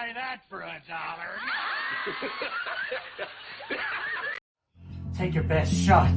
buy that for $1. Take your best shot.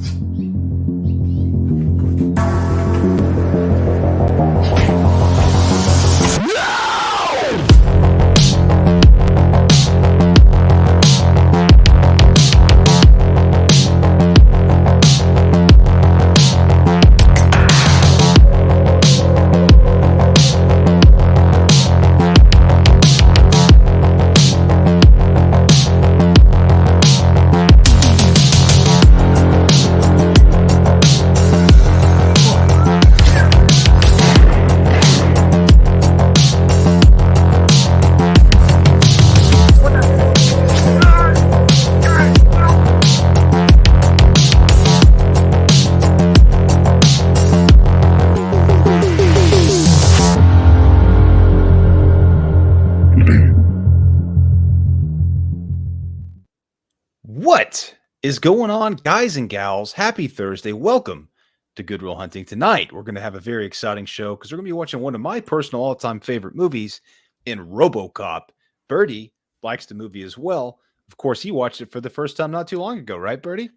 What is going on, guys and gals? Happy Thursday. Welcome to Good Will Hunting. Tonight, we're going to have a very exciting show because we're going to be watching one of my personal all-time favorite movies in RoboCop. Birdie likes the movie as well. Of course, he watched it for the first time not too long ago, right, Birdie?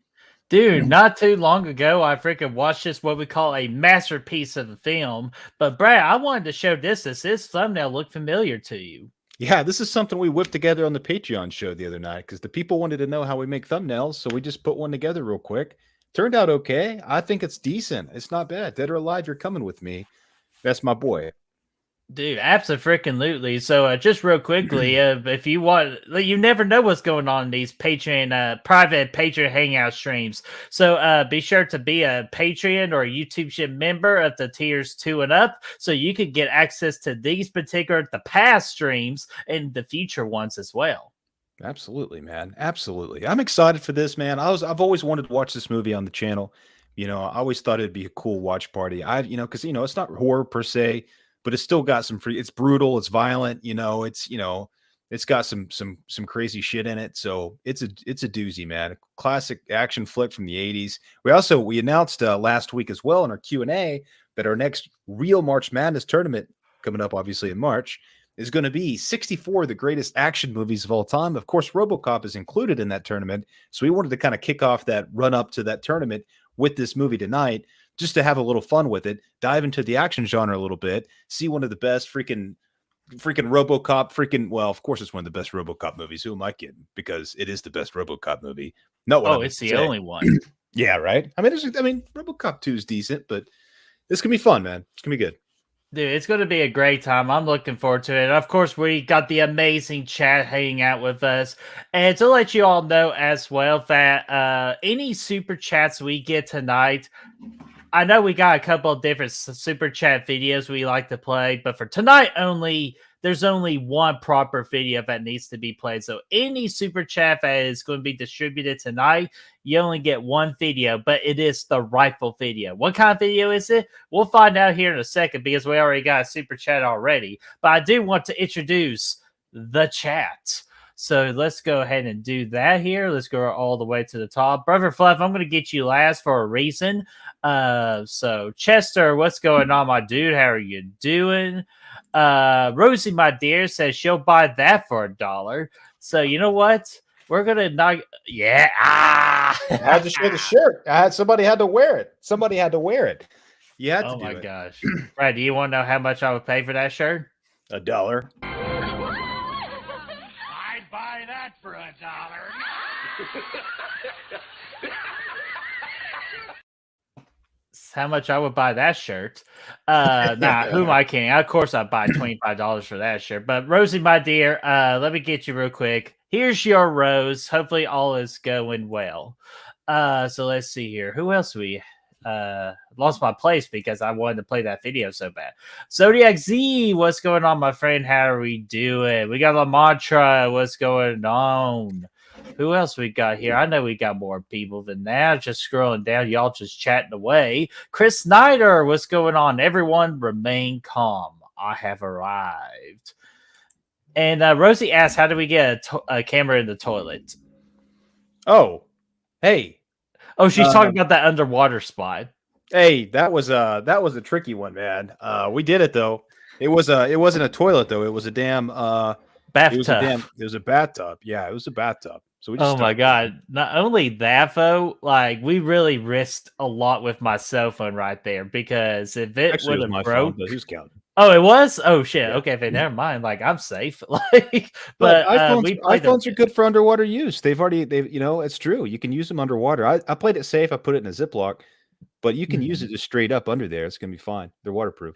Dude, not too long ago, I freaking watched this, what we call a masterpiece of a film. But Brad, I wanted to show this as this thumbnail looked familiar to you. Yeah, this is something we whipped together on the Patreon show the other night because the people wanted to know how we make thumbnails, so we just put one together real quick. Turned out okay. I think it's decent. It's not bad. Dead or Alive, you're coming with me. That's my boy. Dude, absolutely. So, just real quickly, if you want, you never know what's going on in these Patreon, private Patreon hangout streams. So, be sure to be a Patreon or a YouTube ship member of the tiers 2 and up, so you can get access to these particular, the past streams and the future ones as well. Absolutely, man. Absolutely. I'm excited for this, man. I've always wanted to watch this movie on the channel. I always thought it'd be a cool watch party. Because it's not horror per se, but it's still got it's brutal, it's violent, it's got some crazy shit in it. So it's a doozy, man. A classic action flick from the 80s. We announced last week as well in our Q&A that our next real March Madness tournament coming up obviously in March is going to be 64 of the greatest action movies of all time. Of course, RoboCop is included in that tournament. So we wanted to kind of kick off that run up to that tournament with this movie tonight, just to have a little fun with it, dive into the action genre a little bit, see one of the best freaking RoboCop, well, of course it's one of the best RoboCop movies. Who am I kidding? Because it is the best RoboCop movie. It's the only one. Yeah, right? RoboCop 2 is decent, but this can be fun, man. It's going to be good. Dude, it's going to be a great time. I'm looking forward to it. And of course, we got the amazing chat hanging out with us. And to let you all know as well that any super chats we get tonight, I know we got a couple of different super chat videos we like to play, but for tonight only, there's only one proper video that needs to be played. So any super chat that is going to be distributed tonight, you only get one video, but it is the rightful video. What kind of video is it? We'll find out here in a second because we already got a super chat already. But I do want to introduce the chat. So let's go ahead and do that here. Let's go all the way to the top. Brother Fluff, I'm going to get you last for a reason. So Chester, what's going on, my dude? How are you doing? Rosie, my dear, says she'll buy that for $1. So you know what? We're gonna not. Yeah. I had to share the shirt. Somebody had to wear it. You had to. Oh my gosh, Brad, do you want to know how much I would pay for that shirt? $1. I'd buy that for $1. How much I would buy that shirt? Who am I kidding? Of course, I'd buy $25 for that shirt. But Rosie, my dear, let me get you real quick. Here's your rose. Hopefully, all is going well. So let's see here. Who else we lost my place because I wanted to play that video so bad. Zodiac Z, what's going on, my friend? How are we doing? We got La Mantra. What's going on? Who else we got here? I know we got more people than that. Just scrolling down, y'all just chatting away. Chris Snyder, what's going on? Everyone remain calm. I have arrived. And Rosie asked, how do we get a camera in the toilet? Oh, hey. Oh, she's talking about that underwater spot. Hey, that was a tricky one, man. We did it though. It wasn't a toilet though. It was a damn bathtub. It was a bathtub. Yeah, it was a bathtub. So we just Oh my started. god! Not only that, though, like we really risked a lot with my cell phone right there because if it Actually, it would was have my phone, broke, but who's counting? oh, it was. Oh shit. Yeah. Okay, then never mind. Like I'm safe. Like, But but we played them. iPhones are good for underwater use. They've you know, it's true. You can use them underwater. I played it safe. I put it in a Ziploc, but you can use it just straight up under there. It's gonna be fine. They're waterproof.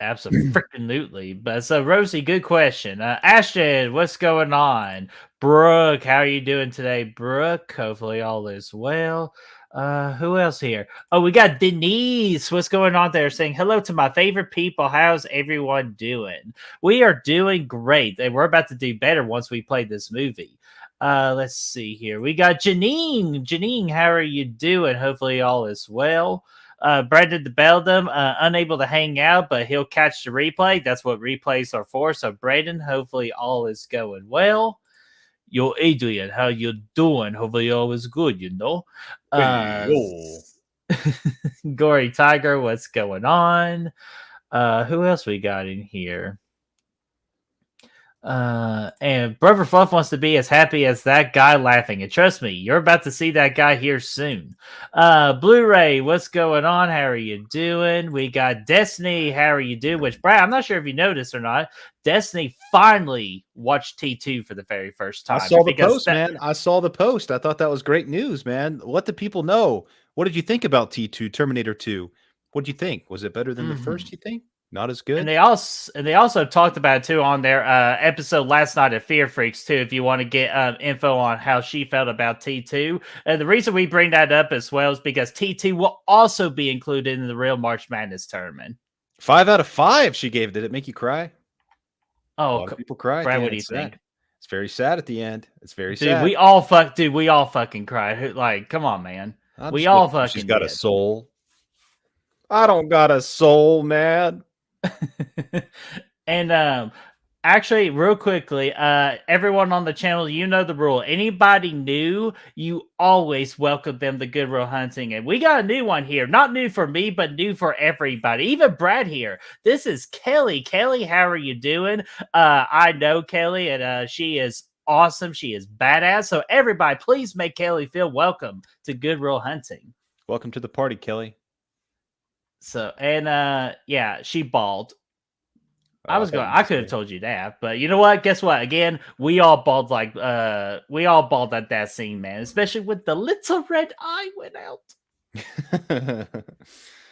Absolutely. But so, Rosie, good question. Ashton, what's going on? Brooke, how are you doing today, Brooke? Hopefully, all is well. Who else here? Oh, we got Denise. What's going on there? Saying hello to my favorite people. How's everyone doing? We are doing great, and we're about to do better once we play this movie. Let's see here. We got Janine. Janine, how are you doing? Hopefully, all is well. Brandon the Beldam, unable to hang out, but he'll catch the replay. That's what replays are for. So, Brandon, hopefully all is going well. Yo, Adrian, how you doing? Hopefully all is good, you know. Gory Tiger, what's going on? Who else we got in here? And Brother Fluff wants to be as happy as that guy laughing. And trust me, you're about to see that guy here soon. Blu-ray, what's going on? How are you doing? We got Destiny. How are you doing? Which, Brad, I'm not sure if you noticed or not. Destiny finally watched T2 for the very first time. I saw the post, man. I saw the post. I thought that was great news, man. Let the people know. What did you think about T2, Terminator 2? What did you think? Was it better than the first, you think? Not as good. And they also talked about it too on their episode last night of Fear Freaks too. If you want to get info on how she felt about T2, and the reason we bring that up as well is because T2 will also be included in the real March Madness tournament. 5 out of 5 she gave. Did it make you cry? Oh, a lot of people cry. Brad, what do you think? It's very sad at the end. It's very dude, sad. We all fucking cried. Like, come on, man. We all fucking. She's got a soul. I don't got a soul, man. And actually, real quickly, everyone on the channel, you know the rule. Anybody new, you always welcome them to Good Real Hunting. And we got a new one here. Not new for me, but new for everybody. Even Brad here. This is Kelly. Kelly, how are you doing? I know Kelly, and she is awesome. She is badass. So everybody, please make Kelly feel welcome to Good Real Hunting. Welcome to the party, Kelly. So, and yeah, she bawled. I could have told you that, but you know what? Guess what? Again, we all bawled at that scene, man. Especially with the little red eye went out.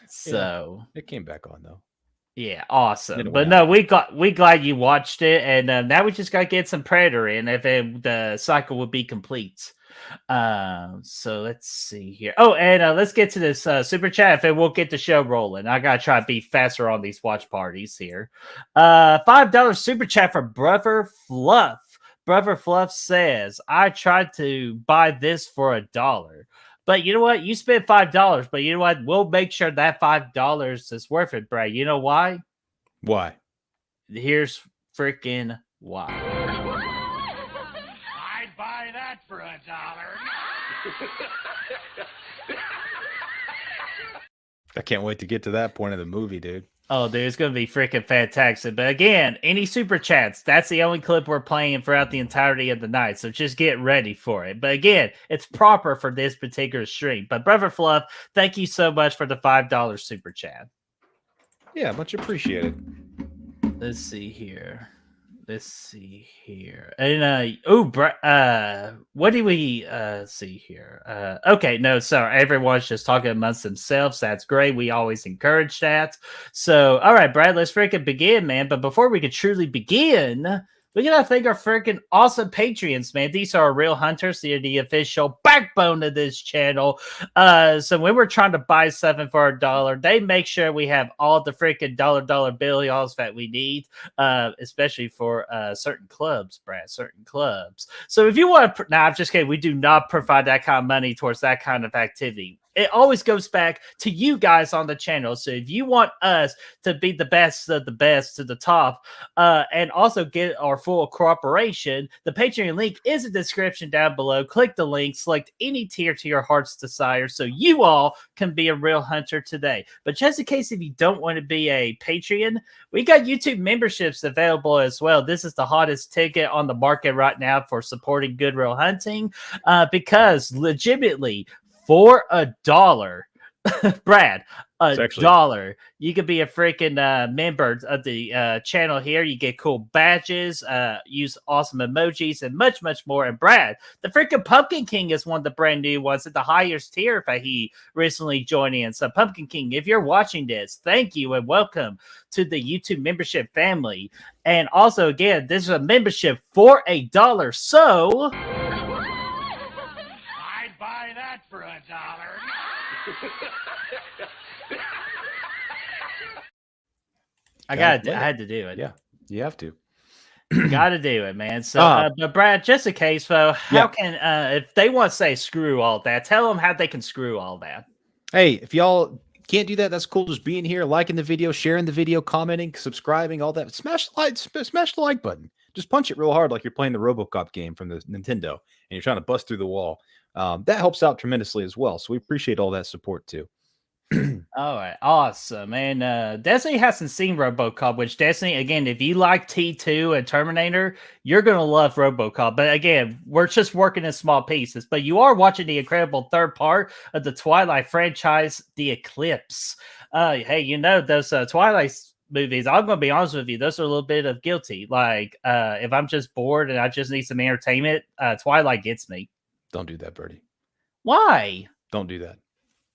So it came back on though. Yeah, awesome. But no, we glad you watched it, and now we just got to get some Predator in if the cycle would be complete. So let's see here. Oh, and let's get to this super chat if we'll get the show rolling. I gotta try to be faster on these watch parties here. $5 super chat for Brother Fluff. Brother Fluff says, I tried to buy this for $1. But you know what? You spent $5, but you know what? We'll make sure that $5 is worth it, Bray. You know why? Why? Here's freaking why. I'd buy that for $1. I can't wait to get to that point of the movie, dude. Oh, dude, it's going to be freaking fantastic. But again, any super chats, that's the only clip we're playing throughout the entirety of the night. So just get ready for it. But again, it's proper for this particular stream. But Brother Fluff, thank you so much for the $5 super chat. Yeah, much appreciated. Let's see here. And what do we see here? Okay, no, sorry, everyone's just talking amongst themselves. That's great. We always encourage that. So, all right, Brad, let's freaking begin, man. But before we could truly begin, we gotta thank our freaking awesome Patreons, man. These are our real hunters. They're the official backbone of this channel. So when we're trying to buy something for $1, they make sure we have all the freaking dollar bills that we need, especially for certain clubs, Brad, certain clubs. So if you want to, I'm just kidding. We do not provide that kind of money towards that kind of activity. it always goes back to you guys on the channel. So if you want us to be the best of the best to the top, and also get our full cooperation, the Patreon link is in the description down below. Click the link, select any tier to your heart's desire, so you all can be a real hunter today. But just in case if you don't want to be a Patreon, we got YouTube memberships available as well. This is the hottest ticket on the market right now for supporting Good Real Hunting, because legitimately for $1, Brad, $1, you could be a freaking member of the channel here. You get cool badges, use awesome emojis, and much, much more. And Brad, the freaking Pumpkin King is one of the brand new ones at the highest tier. If he recently joined in, so Pumpkin King, if you're watching this, thank you and welcome to the YouTube membership family. And also, again, this is a membership for $1. So I'd buy that for $1. I had to do it. Yeah, you have to. Got to do it, man. So, but Brad, just in case, though, how can if they want to say screw all that, tell them how they can screw all that. Hey, if y'all can't do that, that's cool. Just being here, liking the video, sharing the video, commenting, subscribing, all that. Smash the like button. Just punch it real hard like you're playing the RoboCop game from the Nintendo and you're trying to bust through the wall. That helps out tremendously as well. So we appreciate all that support too. All right, awesome. And Destiny hasn't seen RoboCop, which Destiny, again, if you like T2 and Terminator, you're gonna love RoboCop. But again, we're just working in small pieces. But you are watching the incredible third part of the Twilight franchise, The Eclipse. Hey, you know those Twilight movies, I'm gonna be honest with you, those are a little bit of guilty. Like, if I'm just bored and I just need some entertainment, Twilight gets me. Don't do that, Birdie. Why? Don't do that.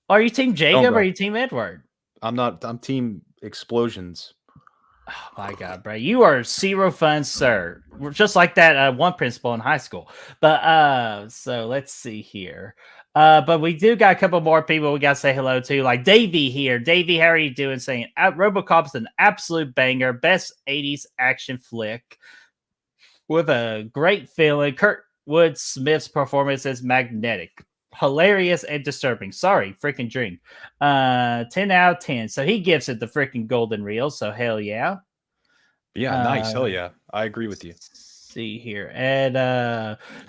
Are you Team Jacob or are you Team Edward? I'm not. I'm Team Explosions. Oh my God, bro. You are zero fun, sir. We're just like that one principal in high school. But so let's see here. But we do got a couple more people we gotta say hello to, like Davey here. Davey, how are you doing? Saying RoboCop's an absolute banger, best 80s action flick with a great feeling. Kurtwood Smith's performance is magnetic, hilarious, and disturbing. Sorry, freaking drink. 10 out of 10. So he gives it the freaking golden reel. So hell yeah. Yeah, nice. Hell yeah. I agree with you. See here. And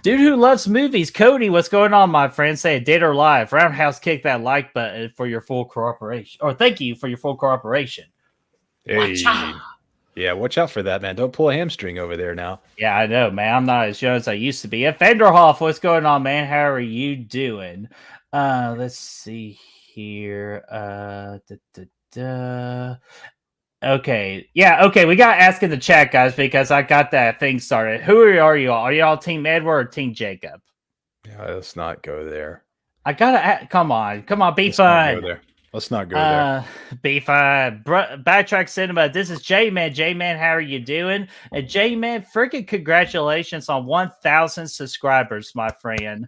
dude who loves movies, Cody, what's going on, my friend? Say dead or live. Roundhouse kick that like button for your full cooperation. Or thank you for your full cooperation. Hey. Yeah, watch out for that, man. Don't pull a hamstring over there now. Yeah, I know, man. I'm not as young as I used to be. Fenderhoff, what's going on, man? How are you doing? Let's see here. Okay. Yeah, okay. We got to ask in the chat, guys, because I got that thing started. Who are you all? Are you all Team Edward or Team Jacob? Yeah, let's not go there. I gotta come on, be let's fun. Not go there. Let's not go there. Be fun. Backtrack Cinema. This is J-Man. J-Man, how are you doing? And J-Man, freaking congratulations on 1,000 subscribers, my friend.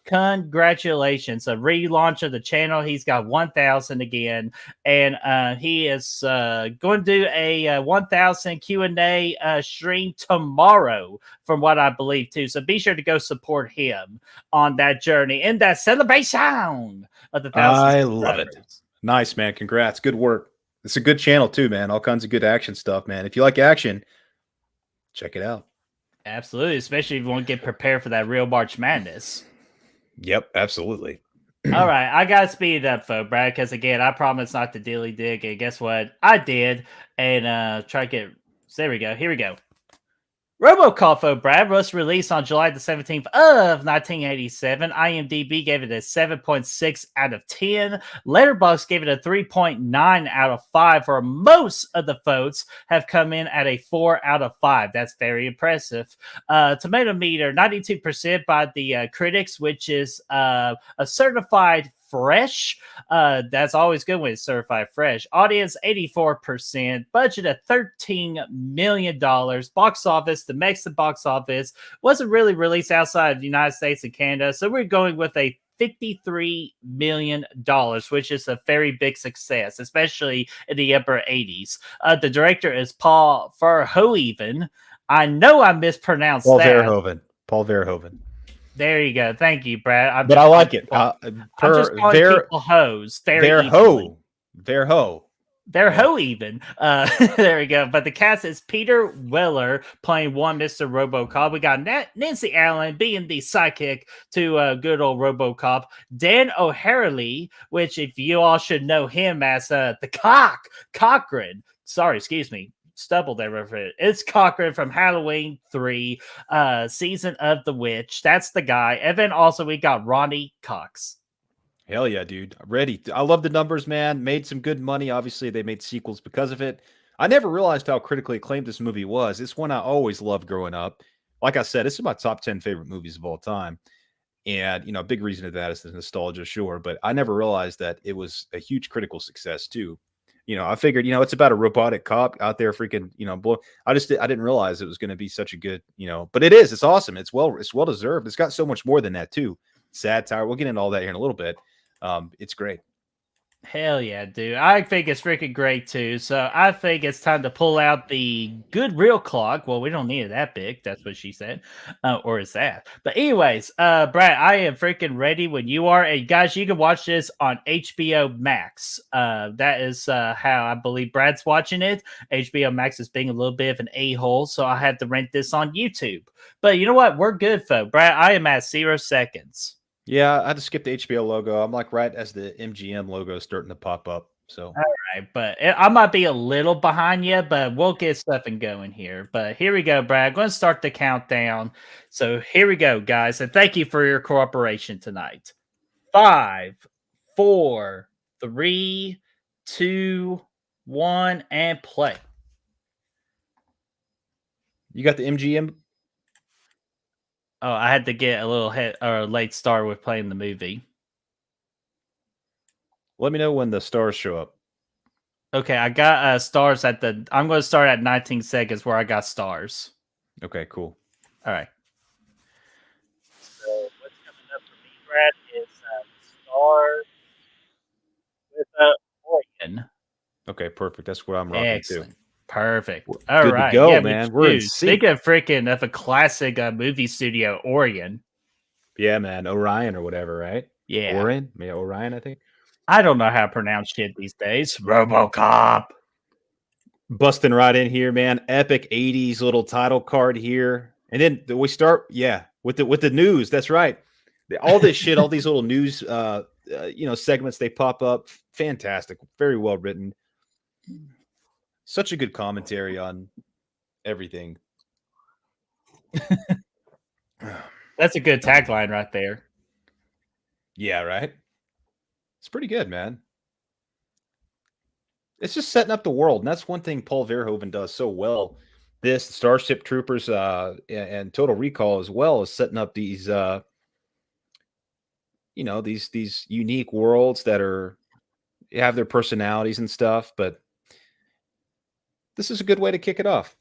Congratulations. A relaunch of the channel. He's got 1,000 again. And he is going to do a 1,000 Q&A stream tomorrow, from what I believe, too. So be sure to go support him on that journey and that celebration of the 1,000 I love it. Nice, man. Congrats. Good work. It's a good channel, too, man. All kinds of good action stuff, man. If you like action, check it out. Absolutely. Especially if you want to get prepared for that real March Madness. Yep, absolutely. All right. I got to speed it up, though, Brad, because, again, I promised not to dilly dig. And guess what? I did. And try to get... There we go. Here we go. RoboCop, Brad, was released on July the 17th of 1987. IMDb gave it a 7.6 out of 10. Letterboxd gave it a 3.9 out of 5, where most of the votes have come in at a 4 out of 5. That's very impressive. Tomato meter, 92% by the critics, which is a certified fresh. That's always good when it's certified fresh. Audience 84%. Budget at $13 million. Box office, the Mexican box office wasn't really released outside of the United States and Canada, so we're going with a $53 million, which is a very big success, especially in the upper 80s. The director is Paul Verhoeven. I know I mispronounced Paul that. Verhoeven. Paul Verhoeven. There you go. Thank you, Brad. But I like it. I'm just calling people hoes very evenly. Their ho. They're Yeah. ho even. There we go. But the cast is Peter Weller playing one Mr. RoboCop. We got Nancy Allen being the sidekick to good old RoboCop. Dan O'Harely, which if you all should know him as the Cochran. Sorry, excuse me. Stubble there for it. It's Cochran from Halloween 3, Season of the Witch. That's the guy. And then also we got Ronnie Cox. Hell yeah, dude. I'm ready. I love the numbers, man. Made some good money. Obviously, they made sequels because of it. I never realized how critically acclaimed this movie was. It's one I always loved growing up. Like I said, it's my top 10 favorite movies of all time. And, a big reason of that is the nostalgia, sure. But I never realized that it was a huge critical success, too. I figured, it's about a robotic cop out there freaking, I didn't realize it was going to be such a good, but it is. It's awesome. It's well deserved. It's got so much more than that, too. Satire. We'll get into all that here in a little bit. It's great. Hell yeah, dude. I think it's freaking great too. So I think it's time to pull out the good real clock. Well, we don't need it that big. That's what she said. Or is that? But anyways, Brad, I am freaking ready when you are. And guys, you can watch this on HBO Max. That is how I believe Brad's watching it. HBO Max is being a little bit of an a-hole, so I had to rent this on YouTube. But you know what? We're good, folks. Brad, I am at 0 seconds. Yeah, I had to skip the HBO logo. I'm like right as the MGM logo is starting to pop up. So, all right, but I might be a little behind you, but we'll get something going here. But here we go, Brad. I'm going to start the countdown. So here we go, guys. And thank you for your cooperation tonight. 5, 4, 3, 2, 1, and play. You got the MGM? Oh, I had to get a little late start with playing the movie. Let me know when the stars show up. Okay, I got stars I'm going to start at 19 seconds where I got stars. Okay, cool. All right. So what's coming up for me, Brad, is stars with Oregon. Okay, perfect. That's what I'm rocking too. Perfect. All right. Good to go, yeah, man. We're in sync. Speaking of freaking of a classic movie studio, Oregon. Yeah, man. Orion or whatever, right? Yeah. Orion? Yeah, Orion, I think. I don't know how to pronounce shit these days. RoboCop. Busting right in here, man. Epic 80s little title card here. And then we start, with the news. That's right. All this shit, all these little news segments, they pop up. Fantastic. Very well written. Such a good commentary on everything. That's a good tagline right there. Yeah, right? It's pretty good, man. It's just setting up the world. And that's one thing Paul Verhoeven does so well. This, Starship Troopers, and Total Recall as well, is setting up these, these unique worlds that have their personalities and stuff. But this is a good way to kick it off.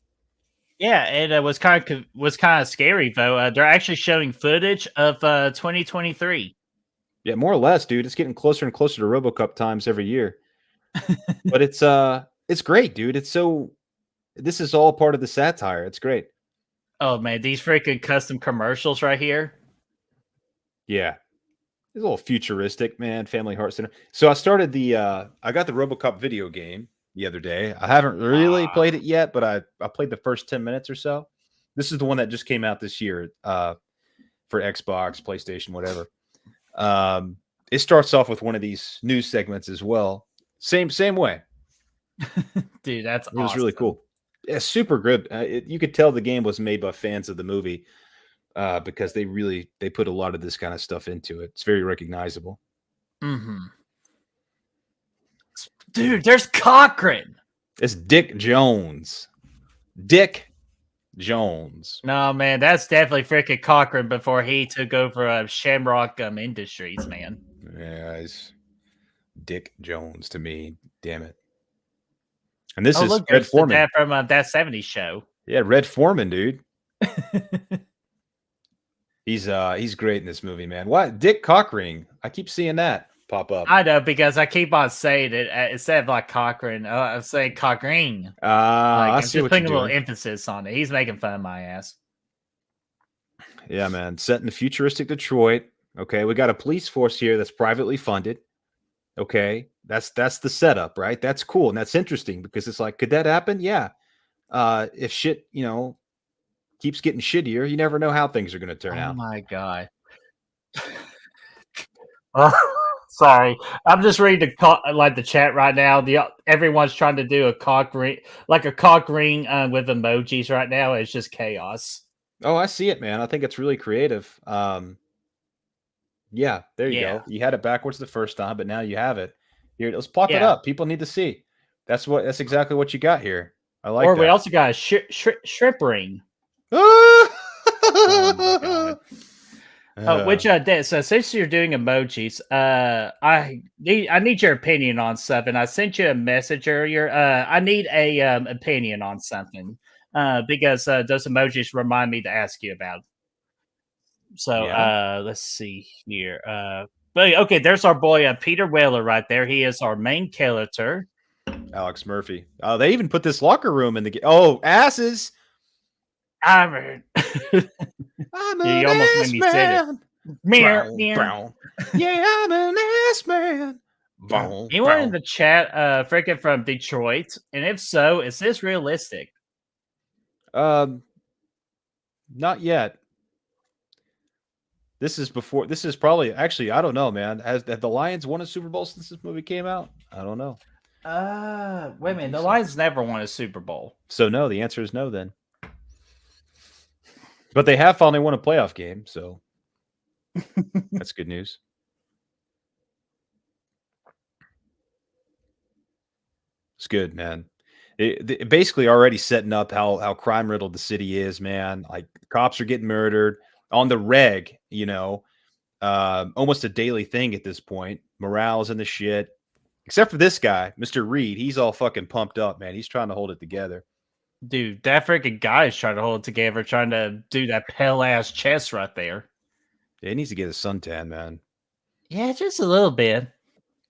Yeah, it was kind of scary though. They're actually showing footage of 2023. Yeah, more or less, dude. It's getting closer and closer to RoboCop times every year. But it's great, dude. This is all part of the satire. It's great. Oh man, these freaking custom commercials right here. Yeah. It's a little futuristic, man. Family Heart Center. So I started I got the RoboCop video game the other day. I haven't really played it yet, but I played the first 10 minutes or so. This is the one that just came out this year for Xbox, PlayStation, whatever. It starts off with one of these news segments as well. Same way. Dude, that's awesome. It was really cool. Yeah, super good. You could tell the game was made by fans of the movie because they put a lot of this kind of stuff into it. It's very recognizable. Mm-hmm. Dude, there's Cochran. It's Dick Jones. Dick Jones. No, man, that's definitely freaking Cochran before he took over Shamrock Industries, man. Yeah, it's Dick Jones to me. Damn it. And this is Red Foreman from that 70s show. Yeah, Red Foreman, dude. He's great in this movie, man. What? Dick Cochran. I keep seeing that pop up. I know, because I keep on saying it instead of like Cochran. I'm saying Cochran. I see just what putting you're a little doing. emphasis on it. He's making fun of my ass. Yeah, man. Set in the futuristic Detroit. Okay, we got a police force here that's privately funded. Okay, that's the setup, right? That's cool and that's interesting because it's like, could that happen? Yeah. If shit, keeps getting shittier, you never know how things are going to turn Oh out. my god. Oh, sorry, I'm just reading like the chat right now. Everyone's trying to do a cock ring, like a cock ring with emojis right now. It's just chaos. Oh, I see it, man. I think it's really creative. Yeah, there you Yeah. go. You had it backwards the first time, but now you have it. Here, let's pop it Yeah. up. People need to see. That's exactly what you got here. I like Or we that. also got a shrimp ring. Oh my god. So since you're doing emojis, I need your opinion on something. I sent you a message earlier. I need a opinion on something. Because those emojis remind me to ask you about. So Yeah. let's see here. But okay, there's our boy Peter Weller right there. He is our main character. Alex Murphy. Oh, they even put this locker room in the oh, asses. I'm an an almost made ass me say it. man. Meow, Brown, meow. brown. Yeah, I'm an ass man. Boom, Anyone in the chat freaking from Detroit? And if so, is this realistic? Not yet. This is probably actually, I don't know, man. Have the Lions won a Super Bowl since this movie came out? I don't know. Wait a minute. The Lions never won a Super Bowl. So no, the answer is no then. But they have finally won a playoff game, so that's good news. It's good, man. It basically already setting up how crime riddled the city is, man. Like cops are getting murdered on the reg, almost a daily thing at this point. Morale's in the shit, except for this guy, Mr. Reed. He's all fucking pumped up, man. He's trying to hold it together. Dude, that freaking guy is trying to hold it together, trying to do that pale ass chest right there. Yeah, he needs to get a suntan, man. Yeah, just a little bit.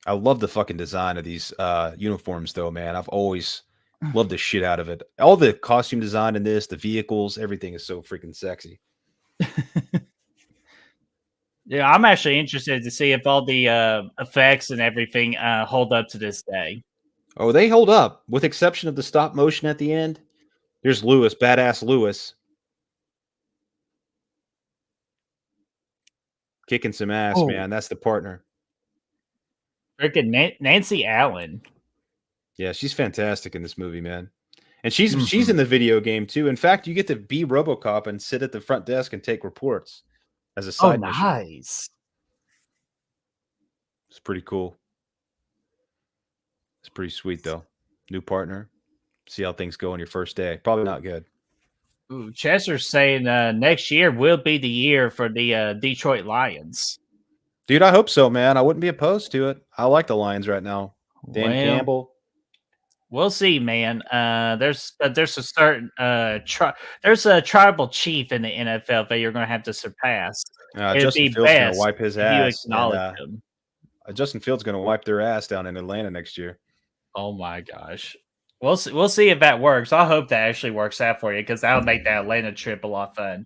I love the fucking design of these uniforms, though, man. I've always loved the shit out of it. All the costume design in this, the vehicles, everything is so freaking sexy. Yeah, I'm actually interested to see if all the effects and everything hold up to this day. Oh, they hold up, with exception of the stop motion at the end. There's Lewis, badass Lewis. Kicking some ass, man. That's the partner. Freaking Nancy Allen. Yeah, she's fantastic in this movie, man. And she's in the video game too. In fact, you get to be RoboCop and sit at the front desk and take reports as a side mission. Nice. It's pretty cool. It's pretty sweet though. New partner. See how things go on your first day. Probably not good. Ooh, Chester's saying next year will be the year for the Detroit Lions. Dude, I hope so, man. I wouldn't be opposed to it. I like the Lions right now. Dan Campbell. We'll see, man. There's a certain there's a tribal chief in the NFL that you're going to have to surpass. Justin Fields going to wipe his ass. You acknowledge him. Justin Fields going to wipe their ass down in Atlanta next year. Oh my gosh. We'll see if that works. I hope that actually works out for you because that'll make that Atlanta trip a lot fun.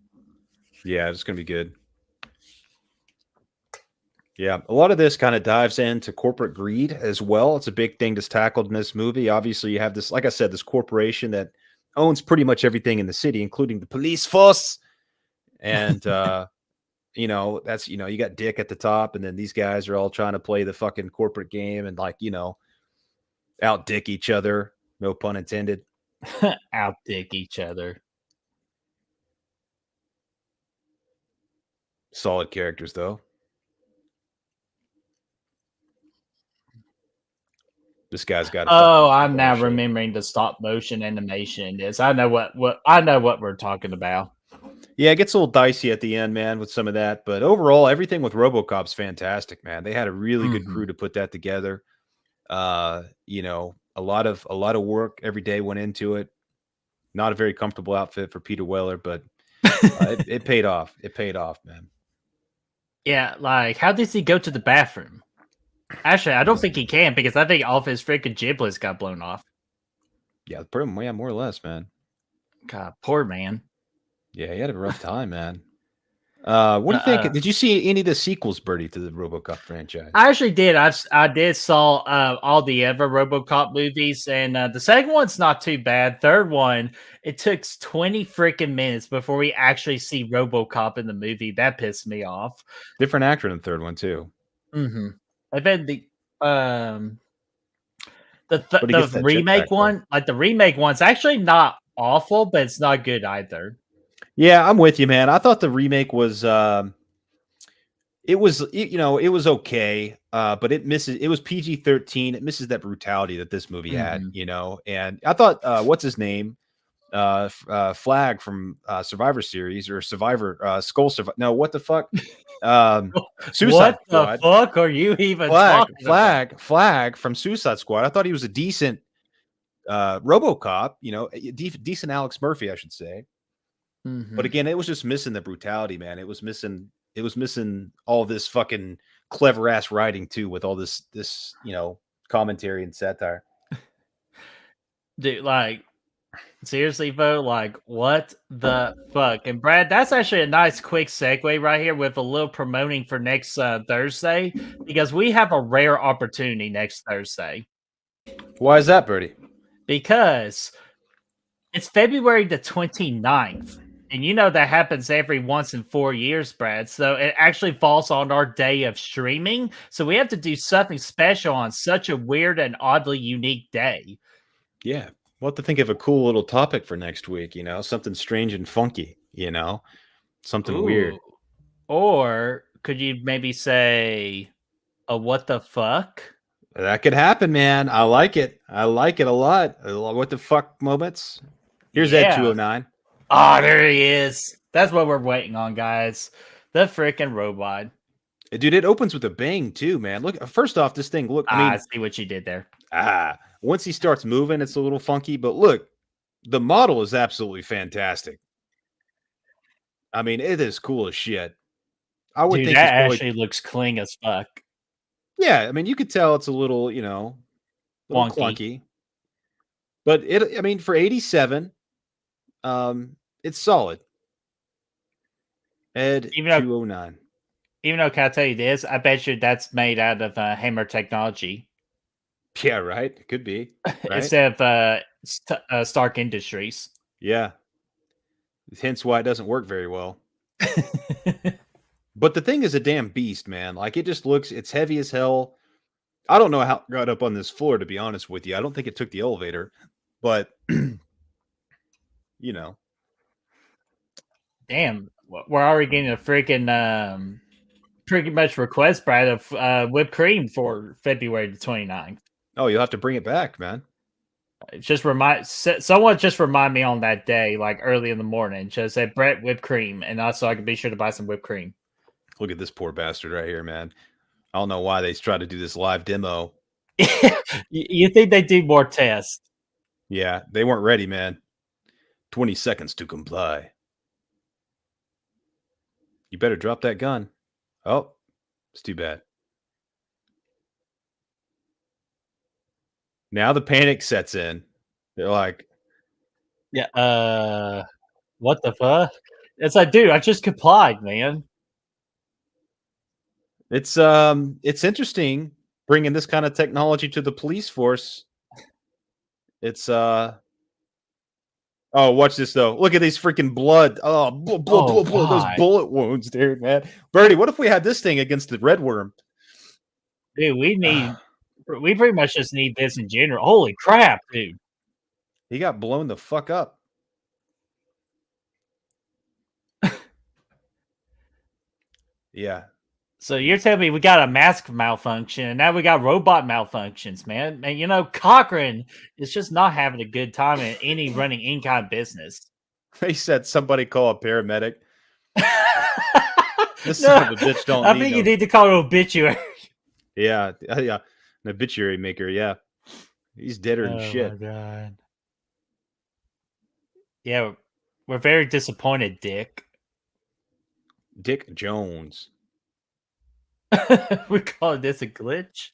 Yeah, it's going to be good. Yeah, a lot of this kind of dives into corporate greed as well. It's a big thing that's tackled in this movie. Obviously, you have this, like I said, this corporation that owns pretty much everything in the city, including the police force. And, that's, you got Dick at the top, and then these guys are all trying to play the fucking corporate game and, out-dick each other. No pun intended. Out-dick each other. Solid characters, though. This guy's got. I'm now remembering the stop motion animation is. I know what we're talking about. Yeah, it gets a little dicey at the end, man, with some of that. But overall, everything with RoboCop's fantastic, man. They had a really good crew to put that together. A lot of work every day went into it. Not a very comfortable outfit for Peter Weller, but it paid off. It paid off, man. Yeah, like how does he go to the bathroom? Actually, I don't think he can because I think all of his freaking giblets got blown off. Yeah, more or less, man. God, poor man. Yeah, he had a rough time, man. What do you think? Did you see any of the sequels, Bertie, to the RoboCop franchise? I actually did. I did saw all the ever RoboCop movies, and the second one's not too bad. Third one, it took 20 freaking minutes before we actually see RoboCop in the movie. That pissed me off. Different actor in the third one too. Mm-hmm. I bet um But he gets the that remake jetpack, though. one, like the remake one's actually not awful, but it's not good either. Yeah, I'm with you, man. I thought the remake was it was it was okay, but it was PG-13. It misses that brutality that this movie had, And I thought what's his name? Flag from Survivor Series or Survivor Skull Survivor. No, what the fuck? Suicide What the Squad. fuck are you even talking about? Flag from Suicide Squad. I thought he was a decent RoboCop, decent Alex Murphy, I should say. But again, it was just missing the brutality, man. It was missing all this fucking clever ass writing too, with all this commentary and satire. Dude, like, seriously, Bo, like, what the fuck? And Brad, that's actually a nice quick segue right here with a little promoting for next Thursday, because we have a rare opportunity next Thursday. Why is that, Bertie? Because it's February the 29th. And you know that happens every once in 4 years, Brad. So it actually falls on our day of streaming. So we have to do something special on such a weird and oddly unique day. Yeah. We'll have to think of a cool little topic for next week, something strange and funky, something weird. Or could you maybe say a what the fuck? That could happen, man. I like it. I like it a lot. What the fuck moments? Here's Ed 209. Oh, there he is. That's what we're waiting on, guys. The freaking robot. Dude, it opens with a bang too, man. Look, first off, this thing, look, I see what you did there. Once he starts moving, it's a little funky, but look, the model is absolutely fantastic. I mean, it is cool as shit. I would think that actually looks clean as fuck. Yeah, I mean, you could tell it's a little, little clunky. But for 87, it's solid. Ed 209. Even though, can I tell you this? I bet you that's made out of Hammer technology. Yeah, right. It could be. Right? Instead of Stark Industries. Yeah. Hence why it doesn't work very well. But the thing is a damn beast, man. Like, it just looks, it's heavy as hell. I don't know how it got up on this floor, to be honest with you. I don't think it took the elevator, but Damn, we're already getting a freaking pretty much request, Brad, of whipped cream for February the 29th. Oh, you'll have to bring it back, man. Someone just remind me on that day, like early in the morning, just say Brett whipped cream, and also I can be sure to buy some whipped cream. Look at this poor bastard right here, man. I don't know why they try to do this live demo. You think they do more tests? Yeah, they weren't ready, man. 20 seconds to comply. You better drop that gun. Oh, it's too bad. Now the panic sets in. They're like, yeah, what the fuck? It's like, dude, I just complied, man. It's interesting bringing this kind of technology to the police force. It's oh, watch this though. Look at these freaking blood. Oh, blood, those bullet wounds, dude, man. Bertie, what if we had this thing against the red worm? Dude, we pretty much just need this in general. Holy crap, dude. He got blown the fuck up. Yeah. So you're telling me we got a mask malfunction, and now we got robot malfunctions, man. And Cochran is just not having a good time in any running in-kind business. They said somebody call a paramedic. This son of a bitch don't. I think you need to call an obituary. Yeah, an obituary maker. Yeah, he's deader than shit. Oh my god. Yeah, we're very disappointed, Dick. Dick Jones. We call this a glitch.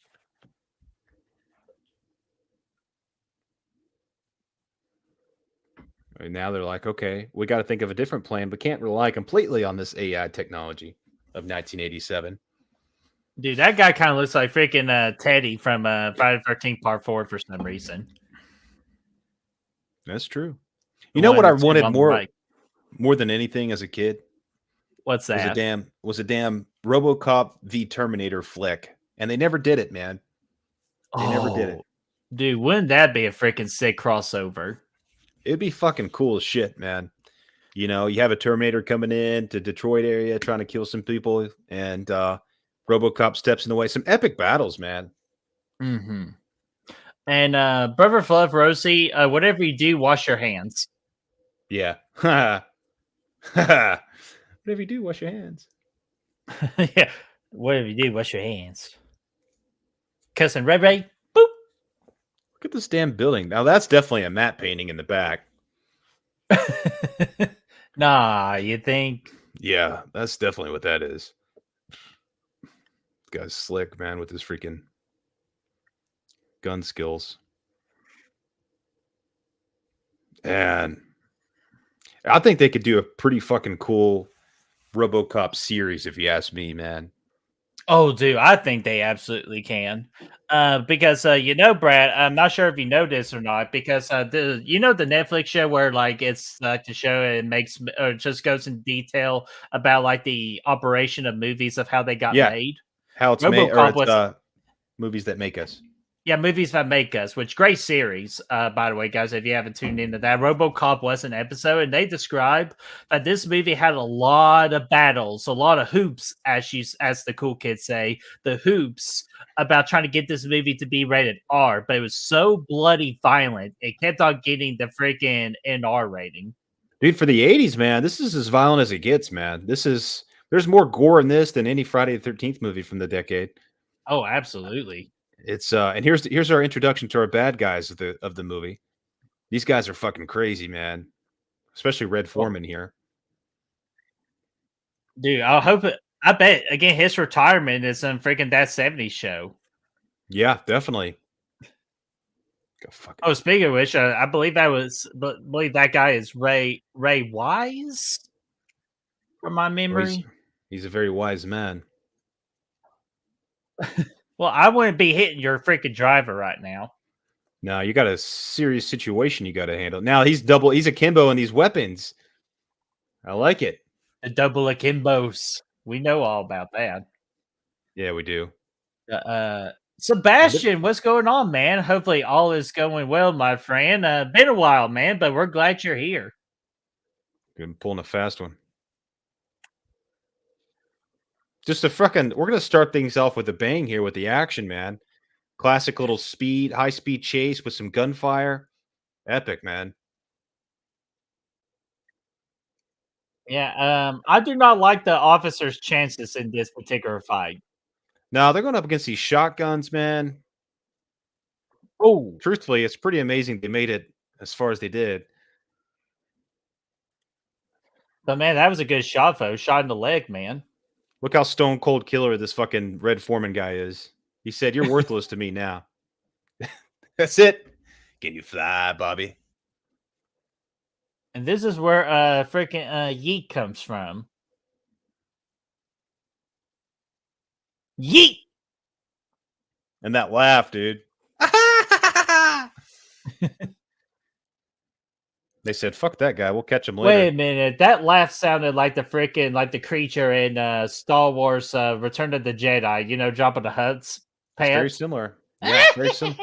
And now they're like, okay, we got to think of a different plan, but can't rely completely on this AI technology of 1987. Dude, that guy kind of looks like freaking Teddy from Friday the 13th Part 4 for some reason. That's true. The You know one what I that's sitting wanted on the right. more than anything as a kid What's was that? a damn RoboCop v Terminator flick, and they never did it, man. They never did it. Dude, wouldn't that be a freaking sick crossover? It'd be fucking cool as shit, man. You know, you have a Terminator coming in to Detroit area trying to kill some people, and RoboCop steps in the way. Some epic battles, man. Mm-hmm. And Brother Fluff, Rosie, whatever you do, wash your hands. Yeah. Whatever you do, wash your hands. Yeah. Whatever you do, wash your hands. Cussing Ray. Boop. Look at this damn building. Now that's definitely a matte painting in the back. Nah, you think? Yeah, that's definitely what that is. This guy's slick, man, with his freaking gun skills. And I think they could do a pretty fucking cool RoboCop series, if you ask me, man. Oh, dude, I think they absolutely can. Because Brad, I'm not sure if you know this or not. Because the Netflix show where like it's like the show and makes or just goes in detail about like the operation of movies of how they got made. How it's made, or RoboCop was it's movies that make us. Yeah, movies that make us, which great series, by the way, guys. If you haven't tuned into that, RoboCop was an episode, and they describe that this movie had a lot of battles, a lot of hoops, as the cool kids say, the hoops about trying to get this movie to be rated R. But it was so bloody violent, it kept on getting the freaking NR rating. Dude, for the 80s, man, this is as violent as it gets, man. There's more gore in this than any Friday the 13th movie from the decade. Oh, absolutely. It's and here's our introduction to our bad guys of the movie. These guys are fucking crazy, man. Especially Red Foreman here. Dude, I bet again his retirement is on freaking That 70s Show. Yeah, definitely. Oh, speaking of which, I believe that guy is Ray Wise from my memory. He's a very wise man. Well, I wouldn't be hitting your freaking driver right now. No, you got a serious situation you got to handle. Now he's akimbo in these weapons. I like it. The double akimbos. We know all about that. Yeah, we do. Sebastian, what's going on, man? Hopefully all is going well, my friend. Been a while, man, but we're glad you're here. Good, pulling a fast one. We're gonna start things off with a bang here with the action, man. Classic little high speed chase with some gunfire. Epic, man. Yeah, I do not like the officer's chances in this particular fight. No, they're going up against these shotguns, man. Oh, truthfully, it's pretty amazing they made it as far as they did. But man, that was a good shot, though. Shot in the leg, man. Look how stone cold killer this fucking Red Foreman guy is. He said, "You're worthless to me now." That's it. Can you fly, Bobby? And this is where freaking Yeet comes from. Yeet! And that laugh, dude. They said, "Fuck that guy. We'll catch him later." Wait a minute. That laugh sounded like the creature in Star Wars Return of the Jedi. You know, dropping the Hutt's pants. It's very similar. Yeah, very similar.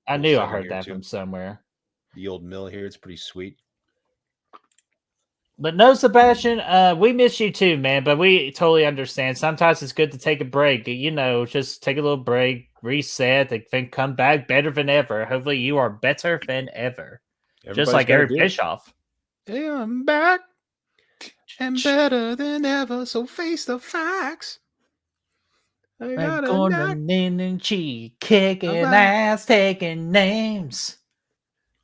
I knew I heard that from somewhere. The old mill here. It's pretty sweet. But no, Sebastian, we miss you too, man. But we totally understand. Sometimes it's good to take a break. You know, just take a little break, reset, and then come back better than ever. Hopefully, you are better than ever. Just like Eric Bischoff. Yeah, I'm back and better than ever. So face the facts. I'm going in and cheek, kicking ass, taking names.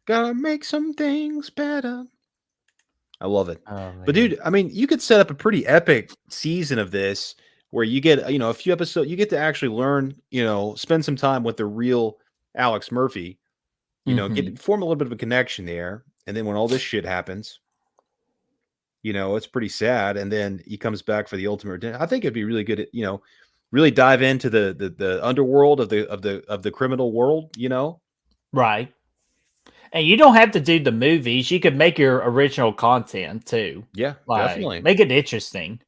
Gotta make some things better. I love it. Oh, but dude, I mean, you could set up a pretty epic season of this where you get, a few episodes, you get to actually learn, spend some time with the real Alex Murphy. You know, Mhm. form a little bit of a connection there, and then when all this shit happens, you know, it's pretty sad. And then he comes back for the ultimate. I think it'd be really good. You know, really dive into the underworld of the criminal world. You know, Right. And you don't have to do the movies, you could make your original content too. yeah, Like, definitely. make it interesting.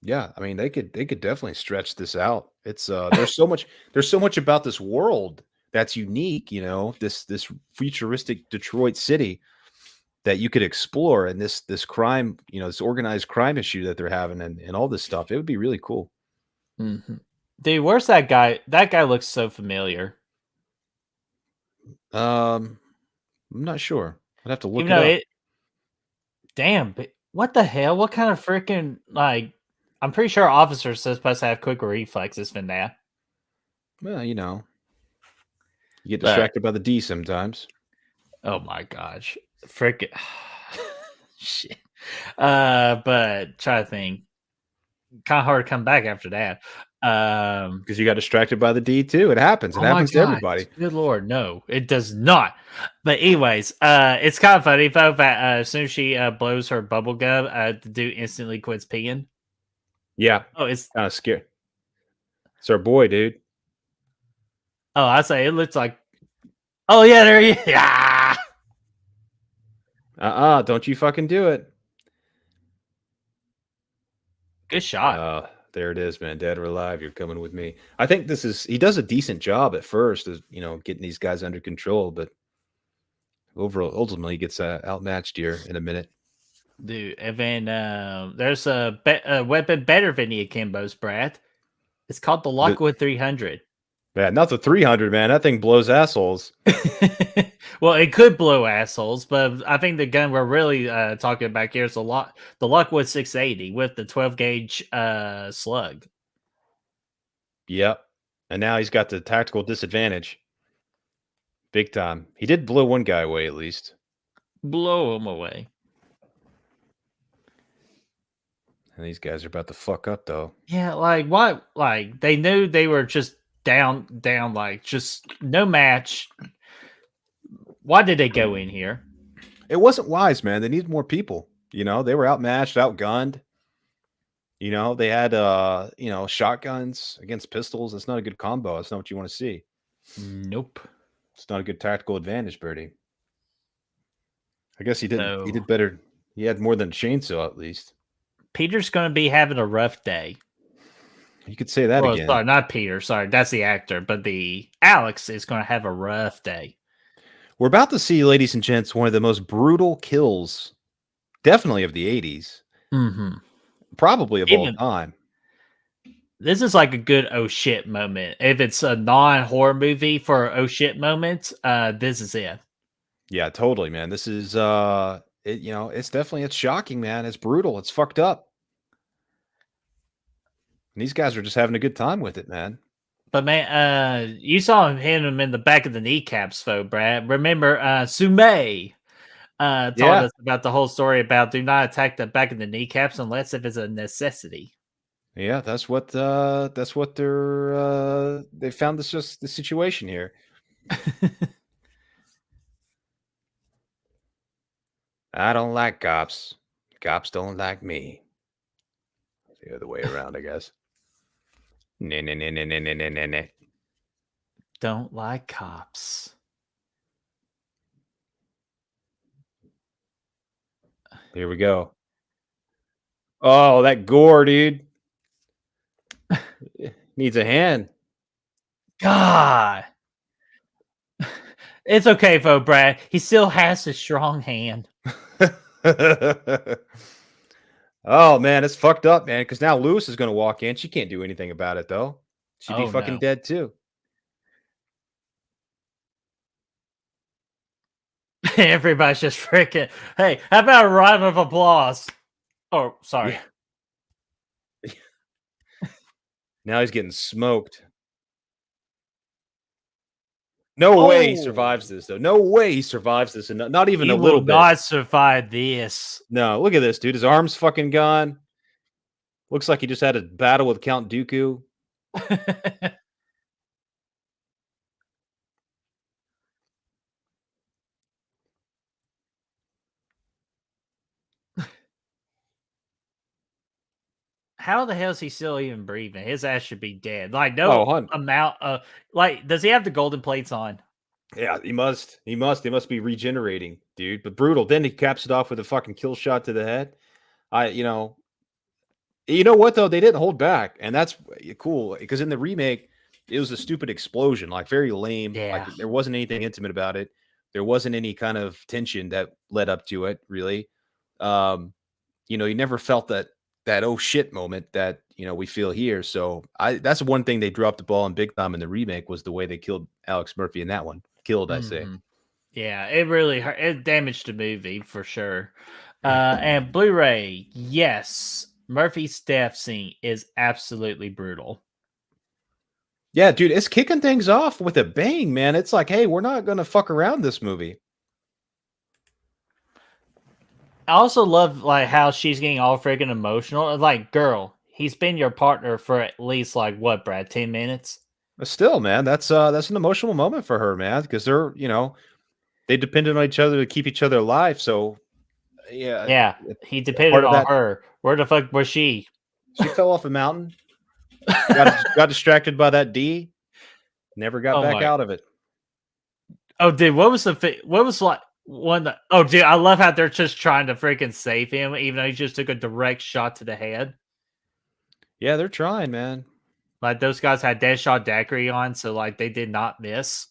Yeah, I mean they could definitely stretch this out. It's there's so much about this world that's unique, you know, this futuristic Detroit city that you could explore, and this crime, you know, this organized crime issue that they're having, and all this stuff. It would be really cool. Mhm. Dude, where's that guy? That guy looks so familiar. Um I'm not sure. I'd have to Even look it though up. it damn, but what the hell? What kind of freaking like I'm pretty sure officers are supposed to have quicker reflexes than that. Well, you know, you get But distracted by the D sometimes. oh my gosh. Frickin' shit. But try to think. Kind of hard to come back after that. Because you got distracted by the D too. It happens. It Oh my happens to god. everybody. Good lord, no, it does not. But anyways, it's kind of funny though that as soon as she blows her bubble gum, the dude instantly quits peeing. Yeah. Oh, it's Kind of scary. It's our boy, dude. I say it looks like. Oh yeah, there he is. Yeah, Don't you fucking do it. good shot. There it is, man. Dead or alive, you're coming with me. I think he does a decent job at first, as you know, getting these guys under control, but overall, ultimately gets outmatched here in a minute. Dude, and then there's a weapon better than the Akimbo's, Brad. It's called the The, Lockwood 300. man, not the 300, man. That thing blows assholes. Well, it could blow assholes, but I think the gun we're really talking about here is the Lockwood 680 with the 12 gauge slug. Yep. And now he's got the tactical disadvantage. Big time. He did blow one guy away, at least. Blow them away. And these guys are about to fuck up, though. Yeah, like what? Like they knew they were just down, like just no match. Why did they go in here? It wasn't wise, man. They needed more people. You know, they were outmatched, outgunned. You know, they had you know, shotguns against pistols. That's not a good combo. That's not what you want to see. Nope. It's not a good tactical advantage, Birdie. I guess he So did better. He had more than a chainsaw, at least. Peter's going to be having a rough day. You could say that Well, again. sorry, not Peter. Sorry, that's the actor. But the Alex is going to have a rough day. We're about to see, ladies and gents, one of the most brutal kills, definitely of the 80s, Mm-hmm. probably of all Even time. this is like a good oh shit moment. If it's a non-horror movie for oh shit moments, this is it. Yeah, totally, man. This is you know, it's shocking, man. It's brutal. It's fucked up. And these guys are just having a good time with it, man. But man, you saw him hit him in the back of the kneecaps, though, Brad. Remember, Sume taught Yeah. us about the whole story about do not attack the back of the kneecaps unless if it's a necessity. Yeah, that's what they're they found this just the situation here. I don't like cops. Cops don't like me. The other way around, I guess. Nah, nah, nah, nah, nah, nah, nah, nah, nah. Don't like cops. Here we go. Oh, that gore, dude. Needs a hand. God. It's okay, though, Brad. He still has a strong hand. Oh man, it's fucked up, man. Because now Lewis is going to walk in. She can't do anything about it, though. She'd be Oh, fucking no. dead too. Everybody's just freaking. Hey, how about a round of applause? Oh, sorry. Yeah. Now he's getting smoked. No way he survives Oh, this, though. No way he survives this, and not even he a will little bit. not survive this. No, look at this, dude. His arm's fucking gone. Looks like he just had a battle with Count Dooku. How the hell is he still even breathing? His ass should be dead. Like Oh, no hun. amount of like. Does he have the golden plates on? Yeah, he must. He must. They must be regenerating, dude. But brutal. Then he caps it off with a fucking kill shot to the head. You know what though? They didn't hold back, and that's cool because in the remake, it was a stupid explosion, like very lame. Like Yeah. there wasn't anything intimate about it. There wasn't any kind of tension that led up to it, really. You never felt that oh shit moment that we feel here. So that's one thing they dropped the ball on big time in the remake was the way they killed Alex Murphy in that one. Killed, I say. Mhm. Yeah, it really hurt. It damaged the movie for sure. And Blu-ray, yes, Murphy's death scene is absolutely brutal. Yeah, dude, it's kicking things off with a bang, man. It's like, hey, we're not gonna fuck around this movie. I also love like how she's getting all freaking emotional. Like, girl, he's been your partner for at least like what, Brad, 10 minutes? But still, man, that's an emotional moment for her, man, because they depended on each other to keep each other alive. So yeah, Yeah, he depended part of on that, her. Where the fuck was she? she fell off a mountain, got distracted by that D, never got Oh back my. out of it. Oh, dude, what was what was like one? Oh, dude, I love how they're just trying to freaking save him, even though he just took a direct shot to the head. Yeah, they're trying, man. Like those guys had Deadshot Daiquiri on, so like they did not miss.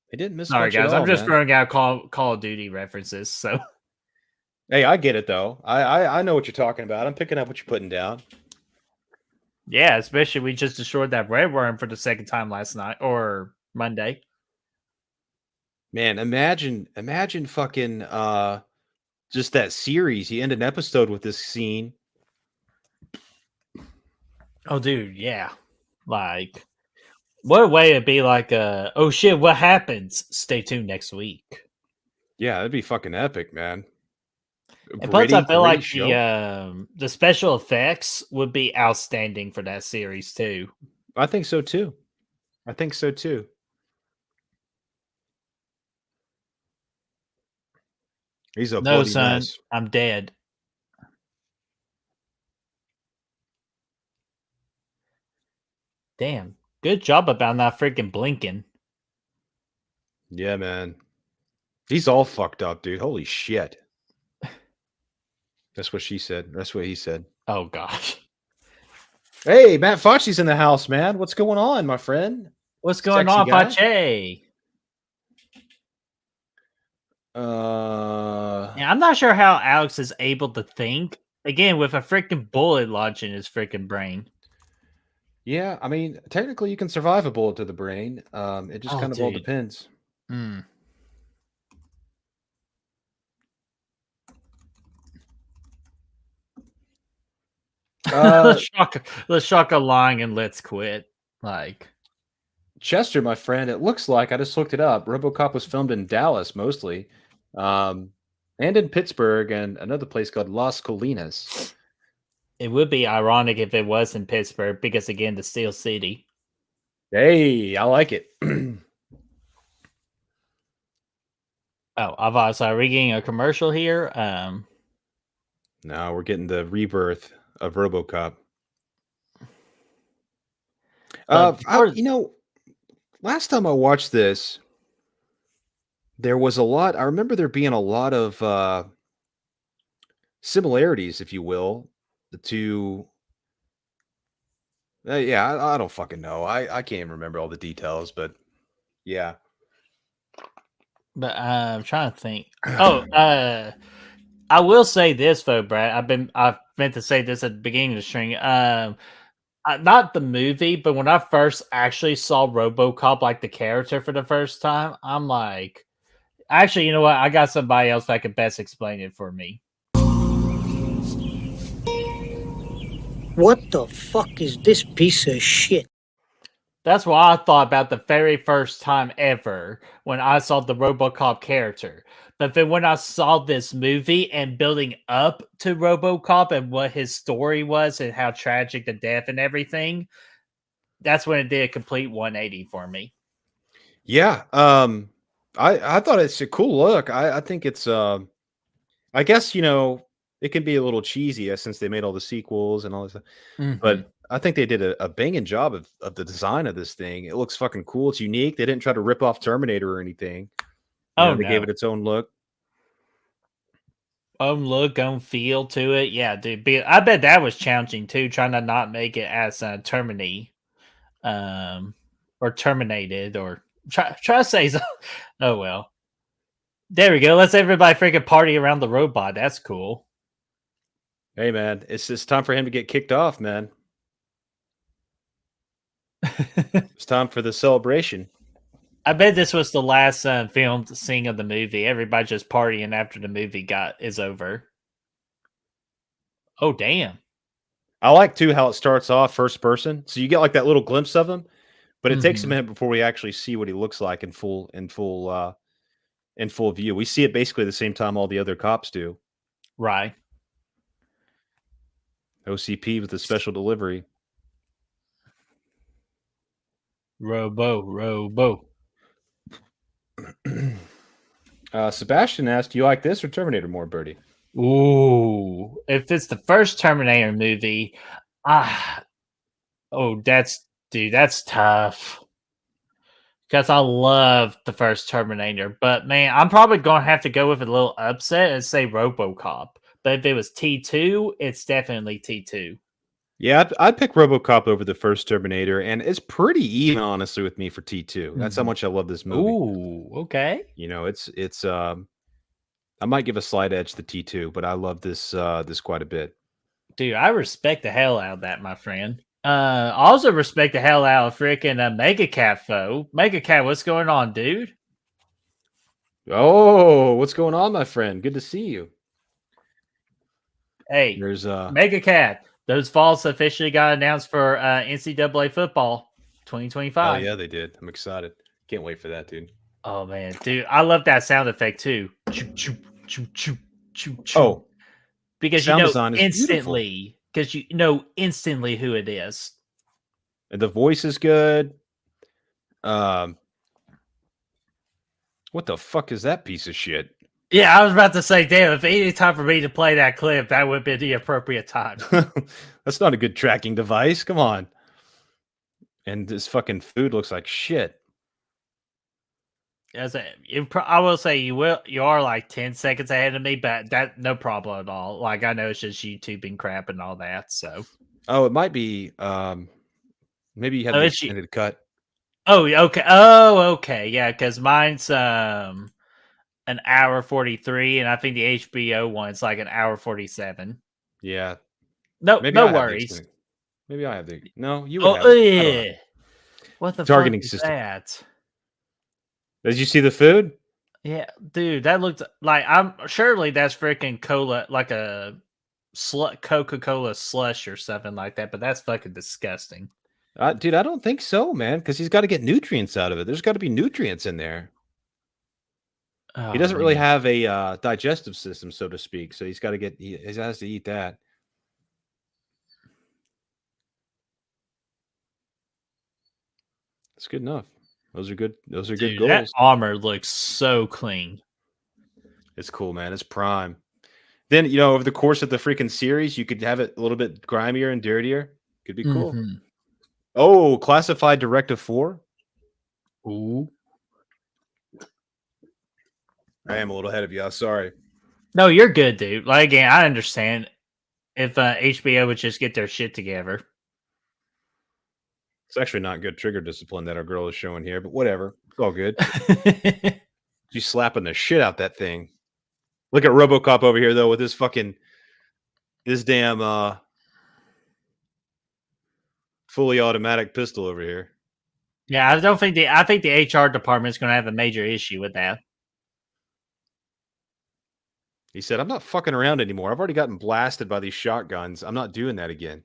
They didn't miss Sorry, much at guys, I'm all, just man. throwing out Call of Duty references. So Hey, I get it though. I know what you're talking about. I'm picking up what you're putting down. yeah, especially we just destroyed that red worm for the second time last night or Monday. Man, imagine fucking just that series. You end an episode with this scene. Oh, dude, yeah, like what a way to be like, oh shit, what happens? Stay tuned next week. Yeah, that'd be fucking epic, man. And plus, I feel Gritty like show. the special effects would be outstanding for that series too. I think so too. I think so too. He's a No, bloody son, mess. I'm dead. Damn, good job about not freaking blinking. Yeah, man. He's all fucked up, dude. Holy shit. That's what she said. That's what he said. Oh gosh, Hey, Matt Foxy's in the house, man. What's going on, my friend? what's going Sexy on, guy. Pache? Uh, Yeah, I'm not sure how Alex is able to think again with a freaking bullet lodged in his freaking brain. yeah. I mean, technically, you can survive a bullet to the brain. It just Oh, kind of all dude. depends. Mm. Uh, let's shock a line and let's quit. Like, Chester, my friend, it looks like I just looked it up. RoboCop was filmed in Dallas mostly, um, and in Pittsburgh and another place called Las Colinas. it would be ironic if it was in Pittsburgh because again, the Steel City. Hey, I like it. Oh, so are we getting a commercial here? No, we're getting the rebirth of RoboCop. But Last time I watched this, there was a lot. I remember there being a lot of similarities, if you will, to. Yeah, I don't fucking know. I can't even remember all the details, but yeah. I'm trying to think. Oh, I will say this though, Brad. I've meant to say this at the beginning of the string. Not the movie, but when I first actually saw RoboCop, like the character for the first time, I'm like, actually, you know what? I got somebody else that could best explain it for me. What the fuck is this piece of shit? That's what I thought about the very first time ever when I saw the RoboCop character. But then when I saw this movie and building up to RoboCop and what his story was and how tragic the death and everything, that's when it did a complete 180 for me. Yeah. I thought it's a cool look. I think it's I guess, it can be a little cheesy since they made all the sequels and all this stuff. Mhm. But I think they did a banging job of the design of this thing. It looks fucking cool. It's unique. They didn't try to rip off Terminator or anything. Oh, They gave no. it its own look. Own look, own feel to it. Yeah, dude. I bet that was challenging too, trying to not make it as Termini, or terminated, or try to say so. Oh well. There we go. Let's everybody freaking party around the robot. That's cool. Hey man, it's just time for him to get kicked off, man. It's time for the celebration. I bet this was the last filmed scene of the movie. Everybody just partying after the movie is over. Oh damn! I like too how it starts off first person, so you get like that little glimpse of him, but it takes a minute before we actually see what he looks like in full view. We see it basically the same time all the other cops do. Right. OCP with the special delivery. Robo. Sebastian asked, "Do you like this or Terminator more, Birdie?" Ooh, if it's the first Terminator movie, that's tough. Because I love the first Terminator, but man, I'm probably gonna have to go with a little upset and say RoboCop. But if it was T2, it's definitely T2. Yeah, I'd pick RoboCop over the first Terminator, and it's pretty even, honestly, with me for T2. That's how much I love this movie. Ooh, okay. It's I might give a slight edge to T2, but I love this quite a bit. Dude, I respect the hell out of that, my friend. Also respect the hell out of freaking Mega Cat foe. Mega Cat, what's going on, dude? Oh, what's going on, my friend? Good to see you. Hey, There's Mega Cat. Those falls officially got announced for NCAA football 2025. Oh yeah, they did. I'm excited. Can't wait for that, dude. Oh man, dude, I love that sound effect too. Choo, choo, choo, choo, choo, choo. Oh, because sound you know design is instantly, because you know instantly who it is. and the voice is good. What the fuck is that piece of shit? Yeah, I was about to say, damn, if any time for me to play that clip, that would be the appropriate time. That's not a good tracking device. Come on. And this fucking food looks like shit. I will say you are like 10 seconds ahead of me, but that no problem at all. Like I know it's just YouTube and crap and all that. So it might be maybe you have the extended cut. Oh, okay. Yeah, because mine's an hour 43, and I think the HBO one's like an hour 47. Yeah. No, Maybe no I worries. Maybe I have the no. You would have it. I don't know. What the Targeting fuck is system. that? Did you see the food? Yeah, dude, that looked like surely that's freaking cola, like a Coca-Cola slush or something like that. But that's fucking disgusting. Dude, I don't think so, man. Because he's got to get nutrients out of it. There's got to be nutrients in there. Oh, he doesn't really have a digestive system, so to speak. So he's got to he has to eat that. It's good enough. Those are good. Those are good goals. That armor looks so clean. It's cool, man. It's prime. Then over the course of the freaking series, you could have it a little bit grimier and dirtier. Could be cool. Mm-hmm. Oh, classified Directive 4. Ooh. I am a little ahead of you. Sorry. No, you're good, dude. Like again, I understand if HBO would just get their shit together. It's actually not good trigger discipline that our girl is showing here, but whatever. It's all good. She's slapping the shit out that thing. Look at RoboCop over here, though, with this damn fully automatic pistol over here. Yeah, I think the HR department is going to have a major issue with that. He said, "I'm not fucking around anymore. I've already gotten blasted by these shotguns. I'm not doing that again."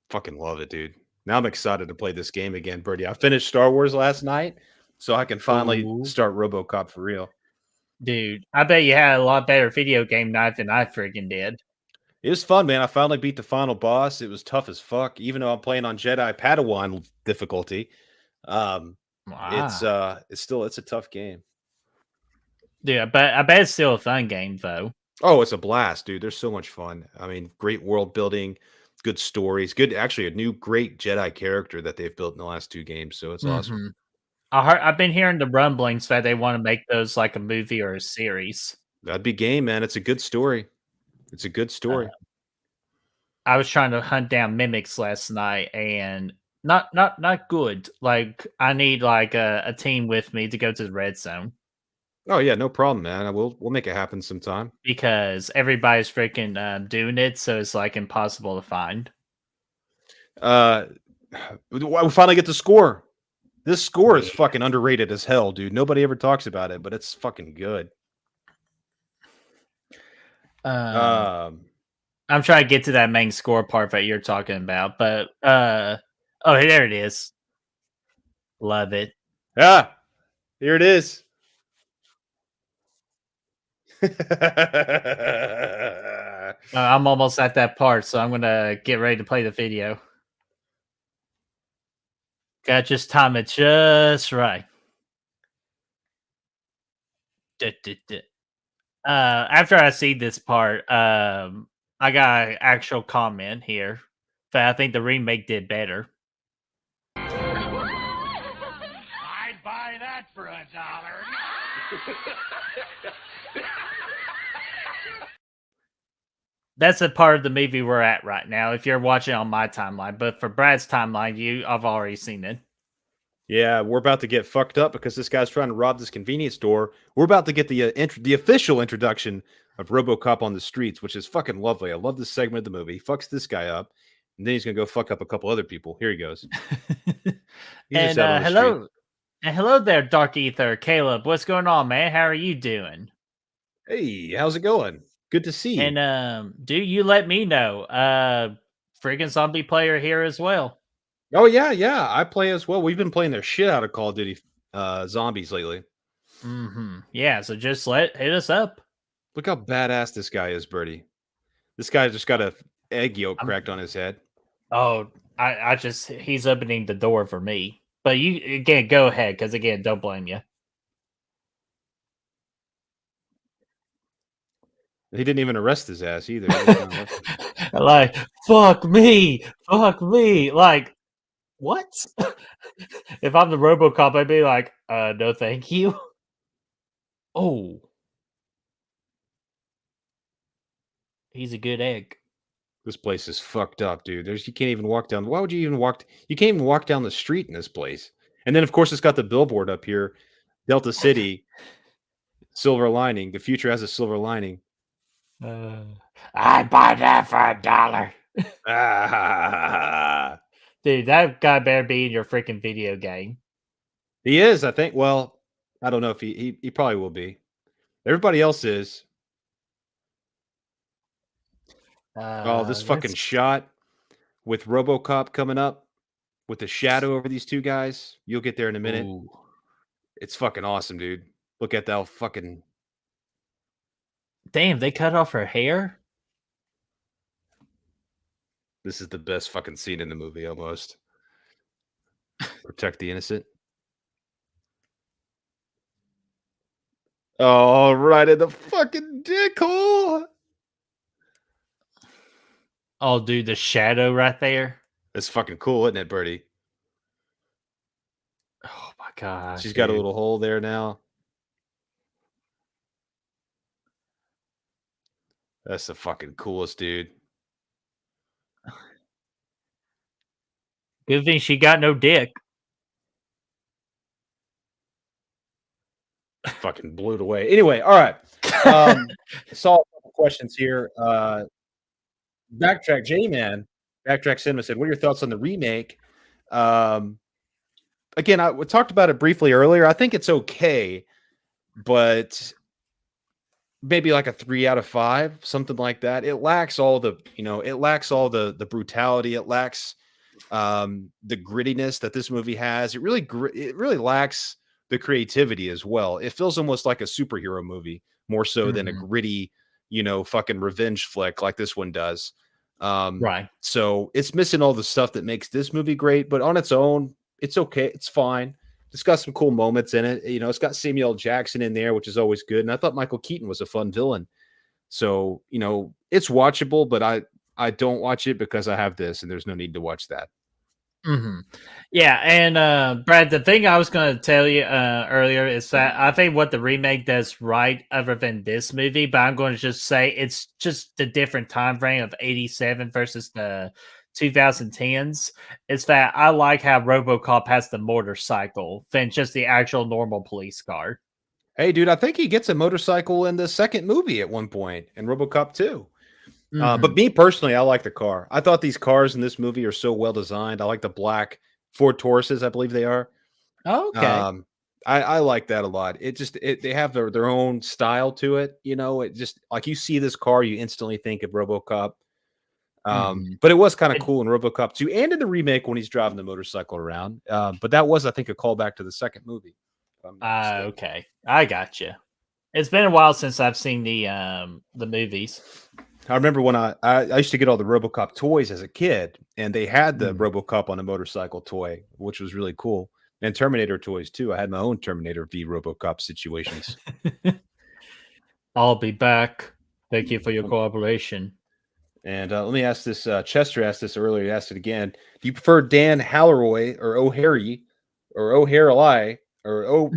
Fucking love it, dude. Now I'm excited to play this game again, Birdie. I finished Star Wars last night, so I can finally start RoboCop for real. Dude, I bet you had a lot better video game night than I freaking did. It was fun, man. I finally beat the final boss. It was tough as fuck, even though I'm playing on Jedi Padawan difficulty. It's a tough game. Yeah, but I bet it's still a fun game though. Oh, it's a blast, dude. There's so much fun. I mean, great world building, good stories, good actually a new great Jedi character that they've built in the last 2 games, so it's awesome. Hmm. I've been hearing the rumblings that they want to make those like a movie or a series. That'd be game, man. It's a good story. It's a good Uh, story. I was trying to hunt down mimics last night, and not good. Like I need like a team with me to go to the red zone Oh yeah, no problem, man. We'll make it happen sometime. because everybody's freaking doing it, so it's like impossible to find. Uh, we finally get the score. This score is Yeah. fucking underrated as hell, dude. Nobody ever talks about it, but it's fucking good. Um, I'm trying to get to that main score part that you're talking about, but oh, there it is. Love it. yeah, here it is. I'm almost at that part, so I'm gonna get ready to play the video. Got just time it just right. Duh, duh, duh. After I see this part, I got an actual comment here that I think the remake did better. I'd buy that for $1. That's a part of the movie we're at right now. If you're watching on my timeline, but for Brad's timeline, I've already seen it. Yeah, we're about to get fucked up because this guy's trying to rob this convenience store. We're about to get the official introduction of RoboCop on the streets, which is fucking lovely. I love this segment of the movie. He fucks this guy up, and then he's gonna go fuck up a couple other people. Here he goes. He's just And out on the street. hello there, Dark Ether, Caleb. What's going on, man? How are you doing? Hey, how's it going? Good to see you. And do you let me know? Freaking zombie player here as well. Oh yeah, I play as well. We've been playing their shit out of Call of Duty zombies lately. Yeah, so just hit us up. Look how badass this guy is, Birdie. This guy just got a egg yolk cracked on his head. Oh, I just he's opening the door for me. But you again, go ahead, because again, don't blame you. He didn't even arrest his ass either. Like, fuck me. Like, what? If I'm the RoboCop, I'd be like, no thank you. Oh. He's a good egg. This place is fucked up, dude. You can't even walk down. Why would you even walk? You can't even walk down the street in this place. And then, of course, it's got the billboard up here, Delta City, silver lining. The future has a silver lining. I'd buy that for $1. Ah, Dude, that guy better be in your freaking video game. he is, I think. Well, I don't know if he probably will be. Everybody else is. Oh, this fucking shot with RoboCop coming up with the shadow over these two guys. You'll get there in a minute. Ooh. It's fucking awesome, dude. Look at that fucking. Damn, they cut off her hair? This is the best fucking scene in the movie, almost. Protect the innocent. Oh, right in the fucking dick hole. Oh, dude, the shadow right there. That's fucking cool, isn't it, Birdie? Oh my god. She's got a little hole there now. That's the fucking coolest, dude. Good thing she got no dick. Fucking blew it away. Anyway, all right. Saw a couple questions here. Backtrack J-Man, Backtrack Cinema said, what are your thoughts on the remake? Again, we talked about it briefly earlier. I think it's okay, but maybe like a 3 out of 5, something like that. It lacks all the, the brutality. It lacks the grittiness that this movie has. It really lacks the creativity as well. It feels almost like a superhero movie more so than a gritty, fucking revenge flick like this one does. Right. So it's missing all the stuff that makes this movie great, but on its own, it's okay. It's fine. It's got some cool moments in it. You know, it's got Samuel L. Jackson in there, which is always good. And I thought Michael Keaton was a fun villain. So, you know, it's watchable, but I don't watch it because I have this and there's no need to watch that. Hmm. Yeah, and Brad, the thing I was going to tell you earlier is that I think what the remake does right, other than this movie, but I'm going to just say it's just the different time frame of '87 versus the 2010s. Is that I like how RoboCop has the motorcycle than just the actual normal police car. Hey, dude, I think he gets a motorcycle in the second movie at one point in RoboCop 2. But Mhm. me personally, I like the car. I thought these cars in this movie are so well designed. I like the black Ford Tauruses, I believe they are. Okay. Um, I like that a lot. They have their own style to it. You know, it just like you see this car, you instantly think of RoboCop. Mhm. But it was kind of It- cool in RoboCop 2 and in the remake when he's driving the motorcycle around. But that was, I think, a callback to the second movie, if I'm not mistaken. okay. I got you. It's been a while since I've seen the movies. I remember when I used to get all the RoboCop toys as a kid, and they had the Mhm. RoboCop on a motorcycle toy, which was really cool. And Terminator toys too. I had my own Terminator v RoboCop situations. I'll be back. Thank you for your cooperation. And let me ask this: Chester asked this earlier. He asked it again. Do you prefer Dan Halleroy or O'Harry or O'Harry or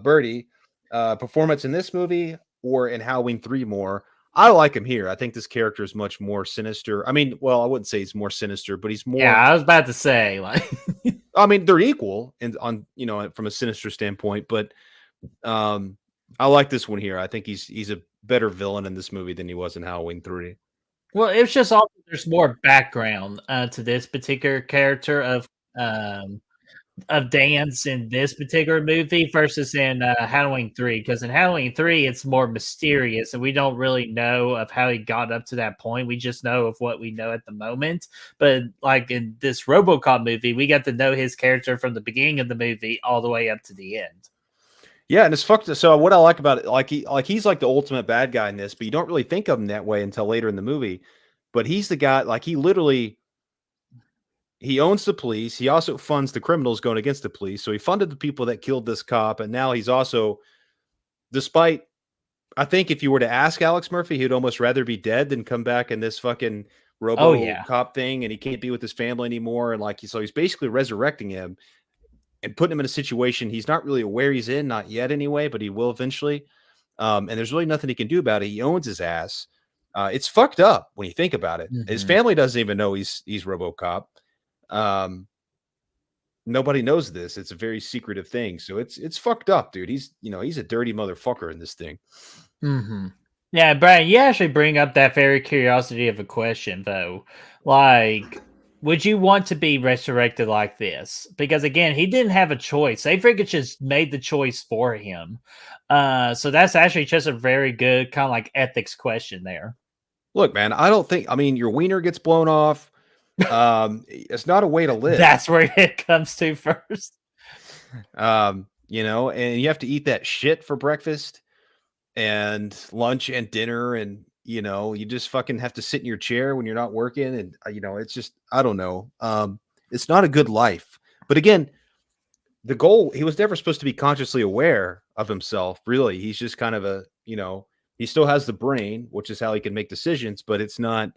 Birdie performance in this movie or in Halloween 3 more? I like him here. I think this character is much more sinister. I mean, well, I wouldn't say he's more sinister, but he's Yeah, more. I was about to say, like, I mean, they're equal and on from a sinister standpoint, but um, I like this one here. I think he's a better villain in this movie than he was in Halloween 3. well, it's just also there's more background to this particular character of Dan's in this particular movie versus in Halloween 3. Because in Halloween 3, it's more mysterious, and we don't really know of how he got up to that point. We just know of what we know at the moment. But like in this RoboCop movie, we got to know his character from the beginning of the movie all the way up to the end. Yeah, and it's fucked. So what I like about it, he's like the ultimate bad guy in this, but you don't really think of him that way until later in the movie. But he's the guy, like he owns the police. He also funds the criminals going against the police. So he funded the people that killed this cop, and now he's also, despite, I think if you were to ask Alex Murphy, he'd almost rather be dead than come back in this fucking Oh yeah. RoboCop thing, and he can't be with his family anymore. And so he's basically resurrecting him and putting him in a situation he's not really aware he's in, not yet anyway, but he will eventually. And there's really nothing he can do about it. He owns his ass. It's fucked up when you think about it. His Mhm. family doesn't even know he's RoboCop. Um, Nobody knows this. It's a very secretive thing. So it's fucked up, dude. He's a dirty motherfucker in this thing. Hmm. Yeah, Brian, you actually bring up that very curiosity of a question, though. Like, would you want to be resurrected like this? Because again, he didn't have a choice. They freaking just made the choice for him. So that's actually just a very good kind of like ethics question there. Look, man, I don't think. I mean, your wiener gets blown off. It's not a way to live. That's where it comes to first. And you have to eat that shit for breakfast and lunch and dinner, and you just fucking have to sit in your chair when you're not working, and it's just, I don't know. It's not a good life. But again, the goal, he was never supposed to be consciously aware of himself, really. He's just kind of he still has the brain, which is how he can make decisions, but it's not,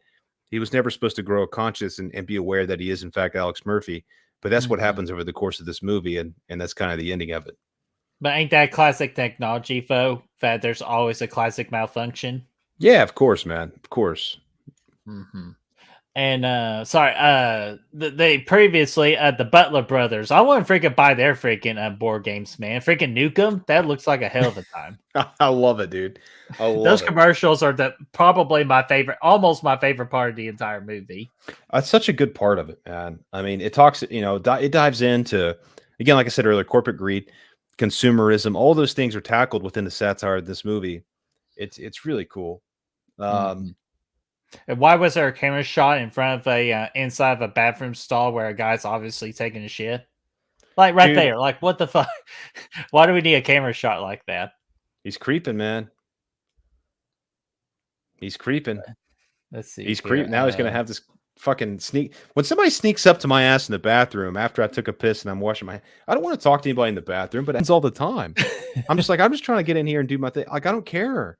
he was never supposed to grow a conscious and be aware that he is in fact Alex Murphy. But that's what Mhm. happens over the course of this movie, and that's kind of the ending of it. But ain't that classic technology, foe? That there's always a classic malfunction. Yeah, of course, man, of course. Hmm. And sorry, they previously the Butler brothers. I want to freaking buy their freaking board games, man. Freaking nuke them. That looks like a hell of a time. I love it, dude. I Those love it. commercials are probably my favorite, almost my favorite part of the entire movie. That's such a good part of it, man. I mean, it talks, it dives into, again, like I said earlier, corporate greed, consumerism, all those things are tackled within the satire of this movie. It's really cool. Mhm. And why was there a camera shot in front of a inside of a bathroom stall where a guy's obviously taking a shit? Like right Dude, there. Like what the fuck? Why do we need a camera shot like that? he's creeping, man. He's creeping. Let's see He's here. creeping. Now he's gonna have this. fucking sneak when somebody sneaks up to my ass in the bathroom after I took a piss and I'm washing my. I don't want to talk to anybody in the bathroom, but it happens all the time. I'm just trying to get in here and do my thing. Like I don't care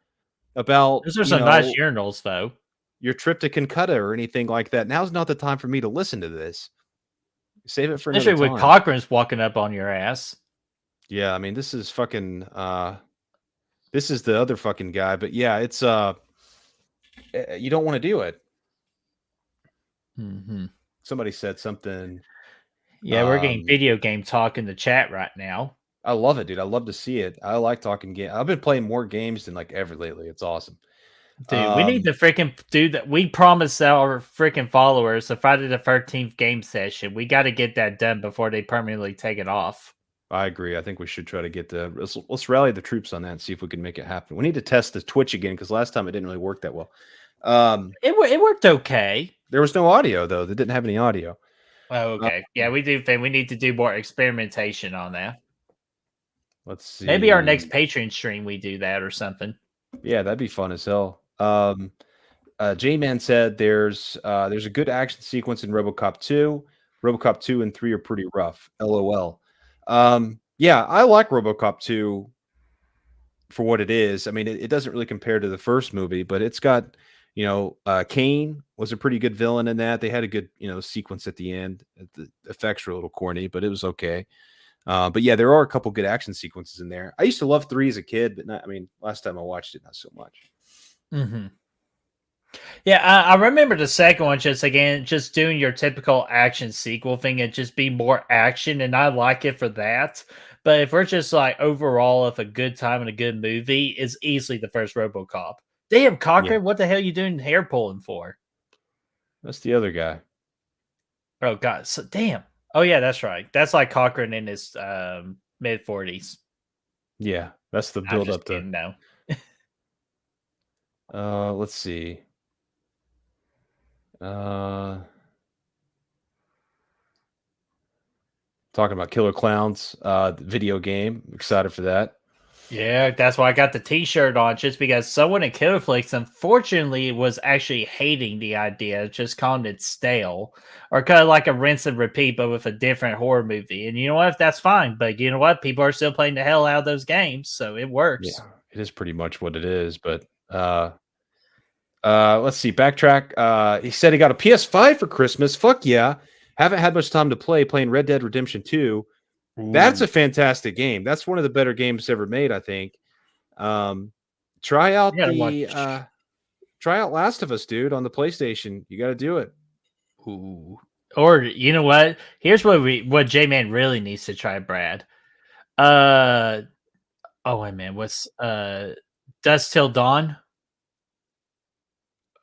about Those are some nice urinals, though. your trip to Calcutta or anything like that. Now's not the time for me to listen to this. Save it for another Especially time. with Cochran's walking up on your ass. Yeah, I mean this is fucking. This is the other fucking guy, but yeah, it's you don't want to do it. Mm-hmm. Somebody said something. Yeah, we're getting video game talk in the chat right now. I love it, dude. I love to see it. I like talking game. I've been playing more games than like ever lately. It's awesome. Dude, we need to freaking do that. We promised our freaking followers the Friday the 13th game session. We got to get that done before they permanently take it off. I agree. I think we should try to get let's rally the troops on that and see if we can make it happen. We need to test the Twitch again because last time it didn't really work that well. It worked okay. There was no audio though. They didn't have any audio. Oh, okay. Yeah, we do think we need to do more experimentation on that. Let's see. Maybe our next Patreon stream we do that or something. Yeah, that'd be fun as hell. J-Man said there's a good action sequence in RoboCop 2. RoboCop 2 and 3 are pretty rough. LOL. Yeah, I like RoboCop 2 for what it is. I mean, it doesn't really compare to the first movie, but it's got, Kane was a pretty good villain in that. They had a good, sequence at the end. The effects were a little corny, but it was okay. But yeah, there are a couple good action sequences in there. I used to love 3 as a kid, but last time I watched it, not so much. Mm-hmm. Yeah, I remember the second one just doing your typical action sequel thing and just be more action, and I like it for that. But if we're just like overall of a good time and a good movie, is easily the first RoboCop. Damn, Cochran, Yeah. what the hell are you doing hair pulling for? That's the other guy. Oh god, so damn. Oh yeah, that's right. That's like Cochran in his mid-40s. Yeah, that's the build up to. No. Let's see. Talking about Killer Clowns, video game. Excited for that. Yeah, that's why I got the T-shirt on, just because someone in Killer Flakes, unfortunately, was actually hating the idea, just calling it stale, or kind of like a rinse and repeat, but with a different horror movie. And you know what? That's fine. But you know what? People are still playing the hell out of those games, so it works. Yeah, it is pretty much what it is. But let's see. Backtrack. He said he got a PS5 for Christmas. Fuck yeah! Haven't had much time to playing Red Dead Redemption 2. That's a fantastic game. That's one of the better games ever made, I think. Try out Last of Us, dude, on the PlayStation. You got to do it. Ooh. Or you know what? Here's what J-Man really needs to try, Brad. Oh wait, man, what's Dusk Till Dawn?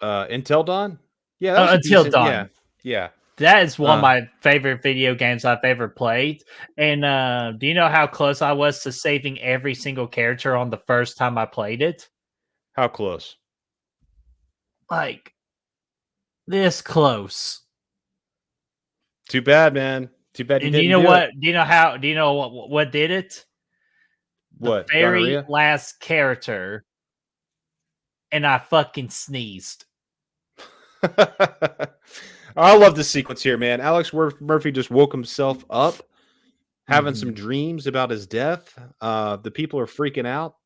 Until Dawn? Yeah, that was Until Dawn. Yeah. That is one of my favorite video games I've ever played. And do you know how close I was to saving every single character on the first time I played it? How close? Like this close. Too bad, man. Too bad. And do you know what? Do you know how? Do you know what did it? What? The very last character, and I fucking sneezed. I love the sequence here, man. Alex Murphy just woke himself up, having some dreams about his death. The people are freaking out.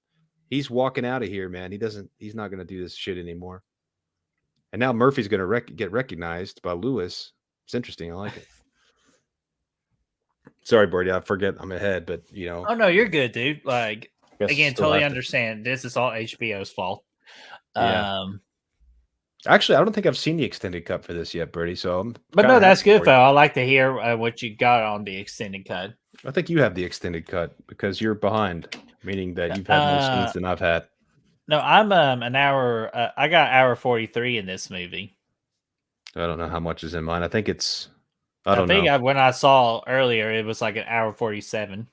He's walking out of here, man. He's not going to do this shit anymore. And now Murphy's going to get recognized by Lewis. It's interesting. I like it. Sorry, Birdie. I forget I'm ahead, but Oh no, you're good, dude. Like again, totally understand. This is all HBO's fault. Yeah. Actually, I don't think I've seen the extended cut for this yet, Birdie. But no, that's good, though. I like to hear what you got on the extended cut. I think you have the extended cut because you're behind, meaning that you've had more scenes than I've had. No, I'm an hour. I got hour 43 in this movie. I don't know how much is in mine. I think it's. I think when I saw earlier, it was like an hour 47.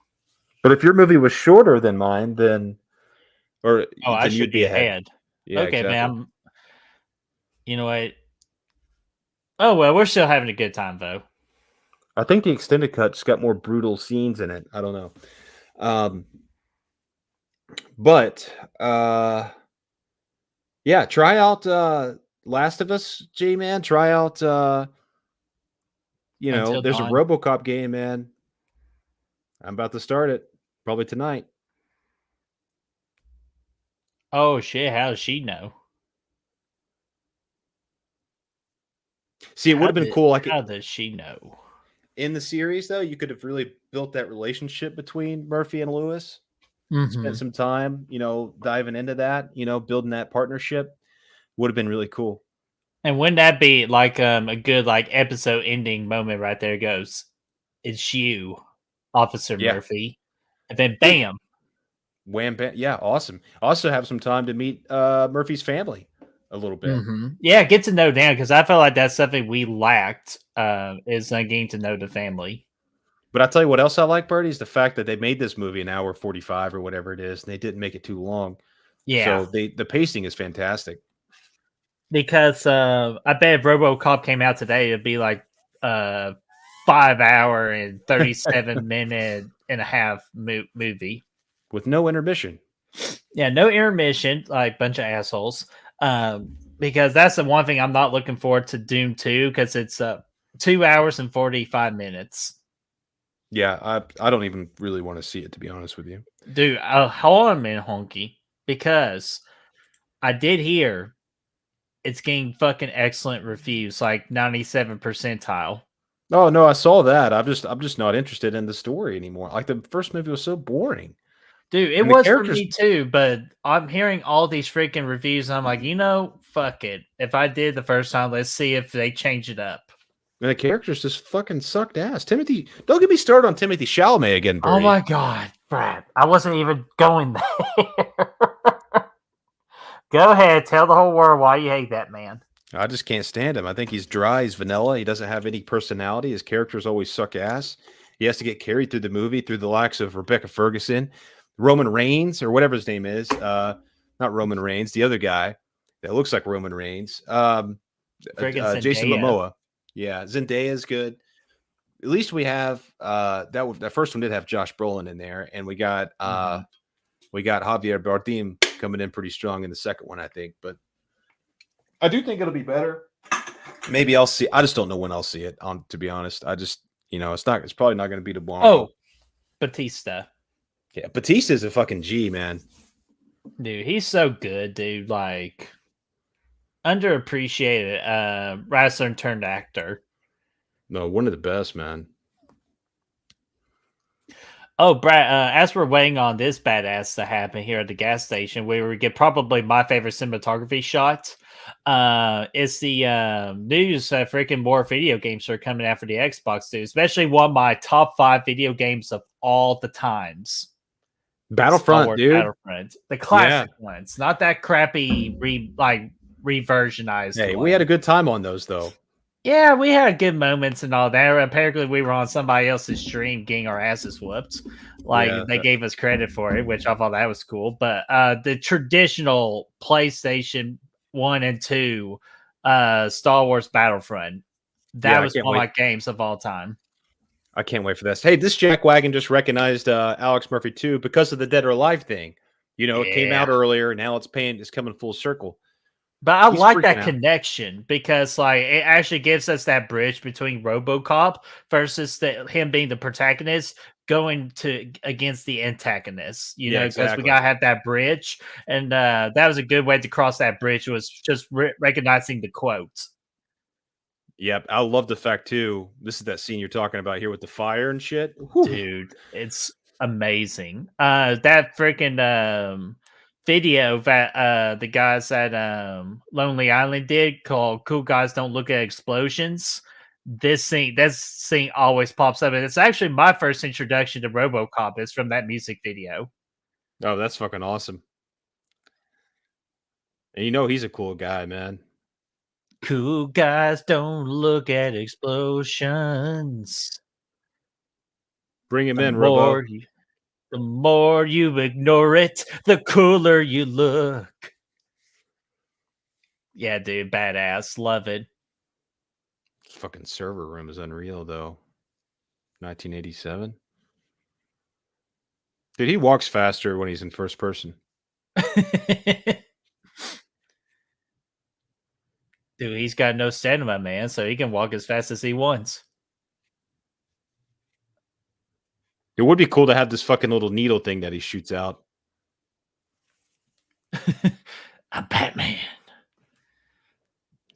But if your movie was shorter than mine, then I should be ahead. Yeah, okay, exactly. man. You know what? Oh, well, we're still having a good time, though. I think the extended cut's got more brutal scenes in it. I don't know. But, yeah, try out Last of Us, J man, try out. Until There's a Dawn. RoboCop game, man. I'm about to start it probably tonight. Oh shit! How does she know? See, it would have been cool. How does she know? In the series, though, you could have really built that relationship between Murphy and Lewis. Spent some time, diving into that, building that partnership. Would have been really cool. And wouldn't that be like a good like episode ending moment right there? Goes, it's you, Officer Yeah. Murphy, and then bam, Wham bam. Yeah, awesome. Also have some time to meet Murphy's family a little bit. Yeah, get to know them because I feel like that's something we lacked. Is getting to know the family. But I'll tell you what else I like, Birdie, is the fact that they made this movie an hour 45 or whatever it is, and they didn't make it too long. Yeah. So the pacing is fantastic. Because I bet if RoboCop came out today, it'd be like 5-hour and 37-minute and a half movie with no intermission. Yeah, no intermission, like bunch of assholes. Because that's the one thing I'm not looking forward to Doom 2 because it's 2 hours and 45 minutes. Yeah, I don't even really want to see it, to be honest with you. Dude, hold on a minute, Honky. Because I did hear it's getting fucking excellent reviews, like 97 percentile. Oh no, I saw that. I'm just not interested in the story anymore. Like the first movie was so boring. Dude, it was for me too, but I'm hearing all these freaking reviews and I'm like, fuck it. If I did the first time, let's see if they change it up. And the characters just fucking sucked ass. Don't get me started on Timothy Chalamet again, Birdie. Oh my god, Brad. I wasn't even going there. Go ahead, tell the whole world why you hate that man. I just can't stand him. I think he's dry, he's vanilla, he doesn't have any personality. His characters always suck ass. He has to get carried through the movie through the likes of Rebecca Ferguson, Roman Reigns, or whatever his name is. Not Roman Reigns, the other guy that looks like Roman Reigns. Jason Momoa. Yeah, Zendaya is good. At least we have that first one did have Josh Brolin in there, and we got Javier Bardem coming in pretty strong in the second one, I think. But I do think it'll be better. Maybe I'll see. I just don't know when I'll see it. To be honest, I just it's probably not going to be tomorrow. Oh, Batista. Yeah, Batista's a fucking G, man. Dude, he's so good, dude. Like underappreciated wrestler turned actor. No, one of the best, man. Oh, Brad, as we're waiting on this badass to happen here at the gas station, we would get probably my favorite cinematography shot. It's the news freaking more video games are coming out for the Xbox, dude. Especially one of my top 5 video games of all the times. Battlefront, dude. Battlefront. The classic ones. Not that crappy reversionized. Hey, we had a good time on those, though. Yeah, we had good moments and all that. Apparently, we were on somebody else's stream getting our asses whooped. They gave us credit for it, which I thought that was cool. But the traditional PlayStation 1 and 2 Star Wars Battlefront, that was one of my games of all time. I can't wait for this. Hey, this Jackwagon just recognized Alex Murphy too because of the Dead or Alive thing. It came out earlier. Now it's coming full circle. But I like that connection because it actually gives us that bridge between RoboCop versus him being the protagonist going against the antagonist, because we got to have that bridge. And that was a good way to cross that bridge, was just recognizing the quote. Yep. I love the fact too. This is that scene you're talking about here with the fire and shit. Dude, it's amazing. That freaking video that the guys at Lonely Island did called "Cool Guys Don't Look at Explosions." This scene always pops up, and it's actually my first introduction to RoboCop is from that music video. Oh, that's fucking awesome! And he's a cool guy, man. Cool guys don't look at explosions. Bring him in, Robo. The more you ignore it, the cooler you look. Yeah, dude, badass. Love it. This fucking server room is unreal, though. 1987. Dude, he walks faster when he's in first person. Dude, he's got no stamina, man, so he can walk as fast as he wants. It would be cool to have this fucking little needle thing that he shoots out. I'm Batman.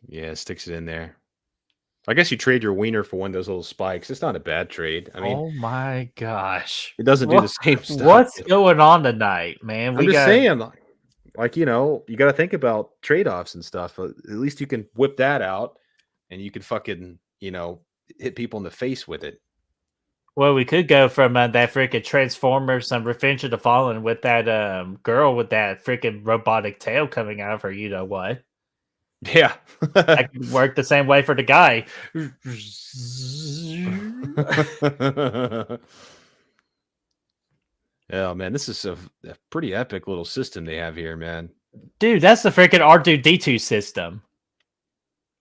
Yeah, sticks it in there. I guess you trade your wiener for one of those little spikes. It's not a bad trade. I mean, Oh my gosh. it doesn't do the same stuff. What's going on tonight, man? I'm just saying, like, you know, you got to think about trade-offs and stuff. At least you can whip that out and you can fucking, you know, hit people in the face with it. Well, we could go from that freaking Transformers and Revenge of the Fallen with that girl with that freaking robotic tail coming out of her, you know what? Yeah. That could work the same way for the guy. Yeah, man, this is a pretty epic little system they have here, man. Dude, that's the freaking R2D2 system.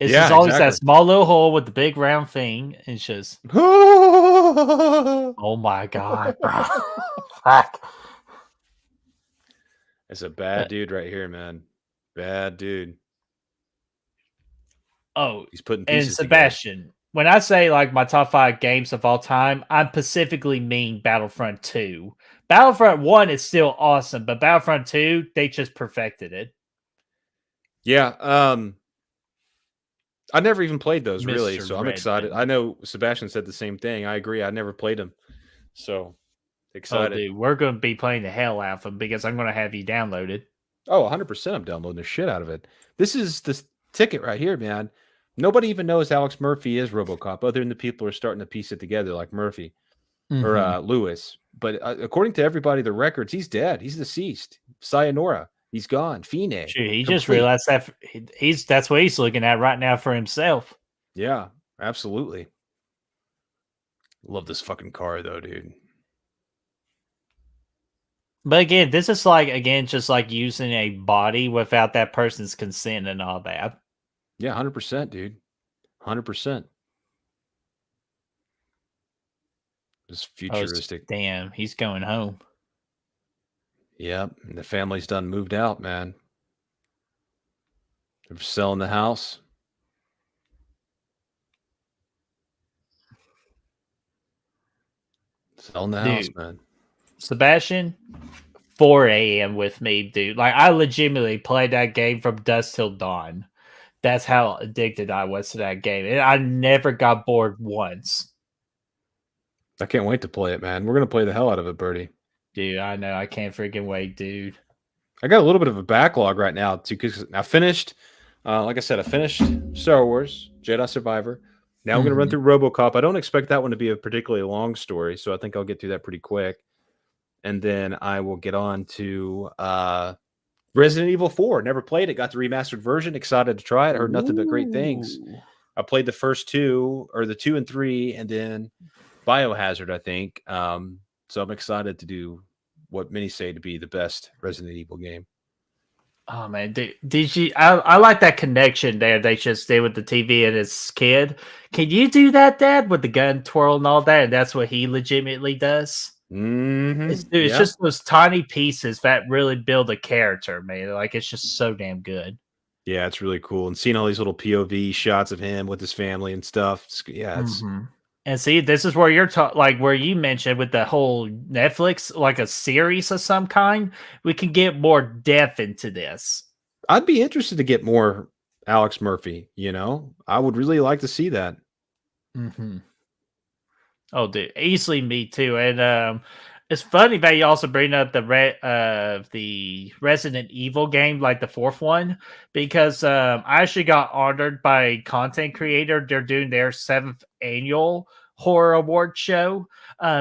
It's Yeah, just always exactly. that small little hole with the big round thing. It's just, oh my god, bro. Fuck. It's a bad dude right here, man. Bad dude. Oh, He's putting and pieces Sebastian, when I say like my top 5 games of all time, I specifically mean Battlefront 2. Battlefront 1 is still awesome, but Battlefront 2, they just perfected it. Yeah, I never even played those really, Mr. so I'm excited. Redmond. I know Sebastian said the same thing. I agree. I never played them, so excited. Oh, dude, we're going to be playing the hell out of them because I'm going to have you downloaded. Oh, 100%. I'm downloading the shit out of it. This is this ticket right here, man. Nobody even knows Alex Murphy is RoboCop, other than the people who are starting to piece it together, like Murphy or Lewis. But according to everybody, the records, he's dead. He's deceased. Sayonara. He's gone. Fine. Shoot, he just realized that that's what he's looking at right now for himself. Yeah, absolutely. Love this fucking car, though, dude. But again, this is like, just like using a body without that person's consent and all that. Yeah, 100%, dude. 100%. Just futuristic. Oh, damn, he's going home. Yep, and the family's done moved out, man. They're selling the house. Selling the house, man. Sebastian, 4 a.m. with me, dude. Like, I legitimately played that game from dusk till dawn. That's how addicted I was to that game. And I never got bored once. I can't wait to play it, man. We're going to play the hell out of it, Birdie. Dude, I know. I can't freaking wait, dude. I got a little bit of a backlog right now, too, because I finished, like I said, I finished Star Wars, Jedi Survivor. Now we're going to run through RoboCop. I don't expect that one to be a particularly long story, so I think I'll get through that pretty quick. And then I will get on to Resident Evil 4. Never played it. Got the remastered version. Excited to try it. Heard nothing but great things. I played the first 2, or the 2 and 3, and then Biohazard, I think. So I'm excited to do what many say to be the best Resident Evil game. Oh man, did you? I like that connection there they just did with the TV and his kid. Can you do that, Dad, with the gun twirl and all that? And that's what he legitimately does. It's just those tiny pieces that really build a character, man. Like, it's just so damn good. Yeah, it's really cool, and seeing all these little POV shots of him with his family and stuff. It's And see, this is where you're like where you mentioned with the whole Netflix, like a series of some kind, we can get more depth into this. I'd be interested to get more Alex Murphy. You know, I would really like to see that. Oh, dude, easily me too. And it's funny that you also bring up the Resident Evil game, like the 4th one, because I actually got honored by a content creator. They're doing their 7th annual horror award show,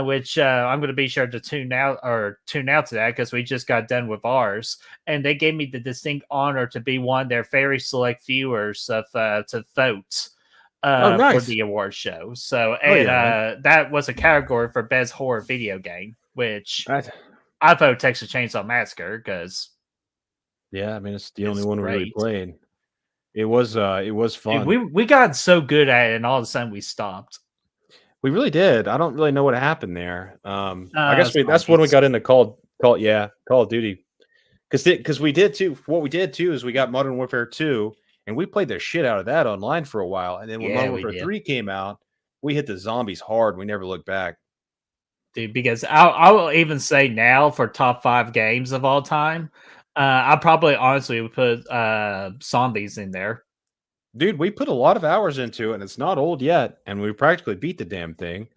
which I'm going to be sure to tune out to that because we just got done with ours, and they gave me the distinct honor to be one of their very select viewers of to vote. For the award show. So, and that was a category for best horror video game, which I vote Texas Chainsaw Massacre because I mean, it's the only one we really played. It was fun. Dude, we got so good at it, and all of a sudden we stopped. We really did. I don't really know what happened there. I guess that's when we got into Call of Duty, because we did too. What we did too is we got Modern Warfare 2. and we played the shit out of that online for a while. And then when Yeah, Modern we Warfare did. 3 came out, we hit the zombies hard. We never looked back. Dude, because I will even say now for top 5 games of all time, I probably honestly would put Zombies in there. Dude, we put a lot of hours into it, and it's not old yet, and we practically beat the damn thing.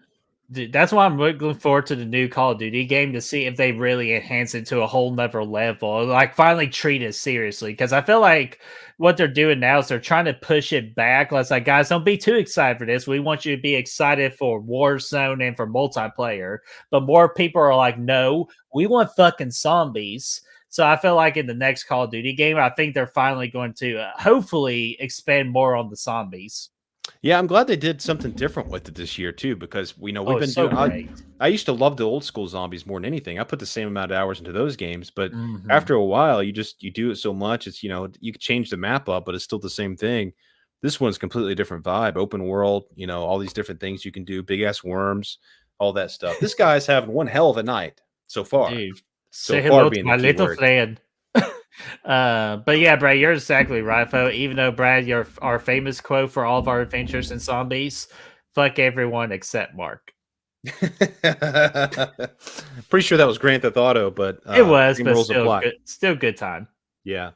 Dude, that's why I'm looking forward to the new Call of Duty game to see if they really enhance it to a whole nother level, like finally treat it seriously. Because I feel like what they're doing now is they're trying to push it back. Let's like, guys, don't be too excited for this. We want you to be excited for Warzone and for multiplayer. But more people are like, no, we want fucking zombies. So I feel like in the next Call of Duty game, I think they're finally going to hopefully expand more on the zombies. Yeah, I'm glad they did something different with it this year too, because we've Oh, been it's so doing. great. I used to love the old school zombies more than anything. I put the same amount of hours into those games, but Mhm. after a while, you do it so much. It's you can change the map up, but it's still the same thing. This one's completely different vibe, open world. All these different things you can do, big ass worms, all that stuff. This guy's having one hell of a night so far. Dude, So say far hello to being the my key little word. friend. But yeah, Brad, you're exactly right, Fo. Even though Brad, our famous quote for all of our adventures in zombies, fuck everyone except Mark. Pretty sure that was Grand Theft Auto, but It was, same but rules apply. still good time. Yeah,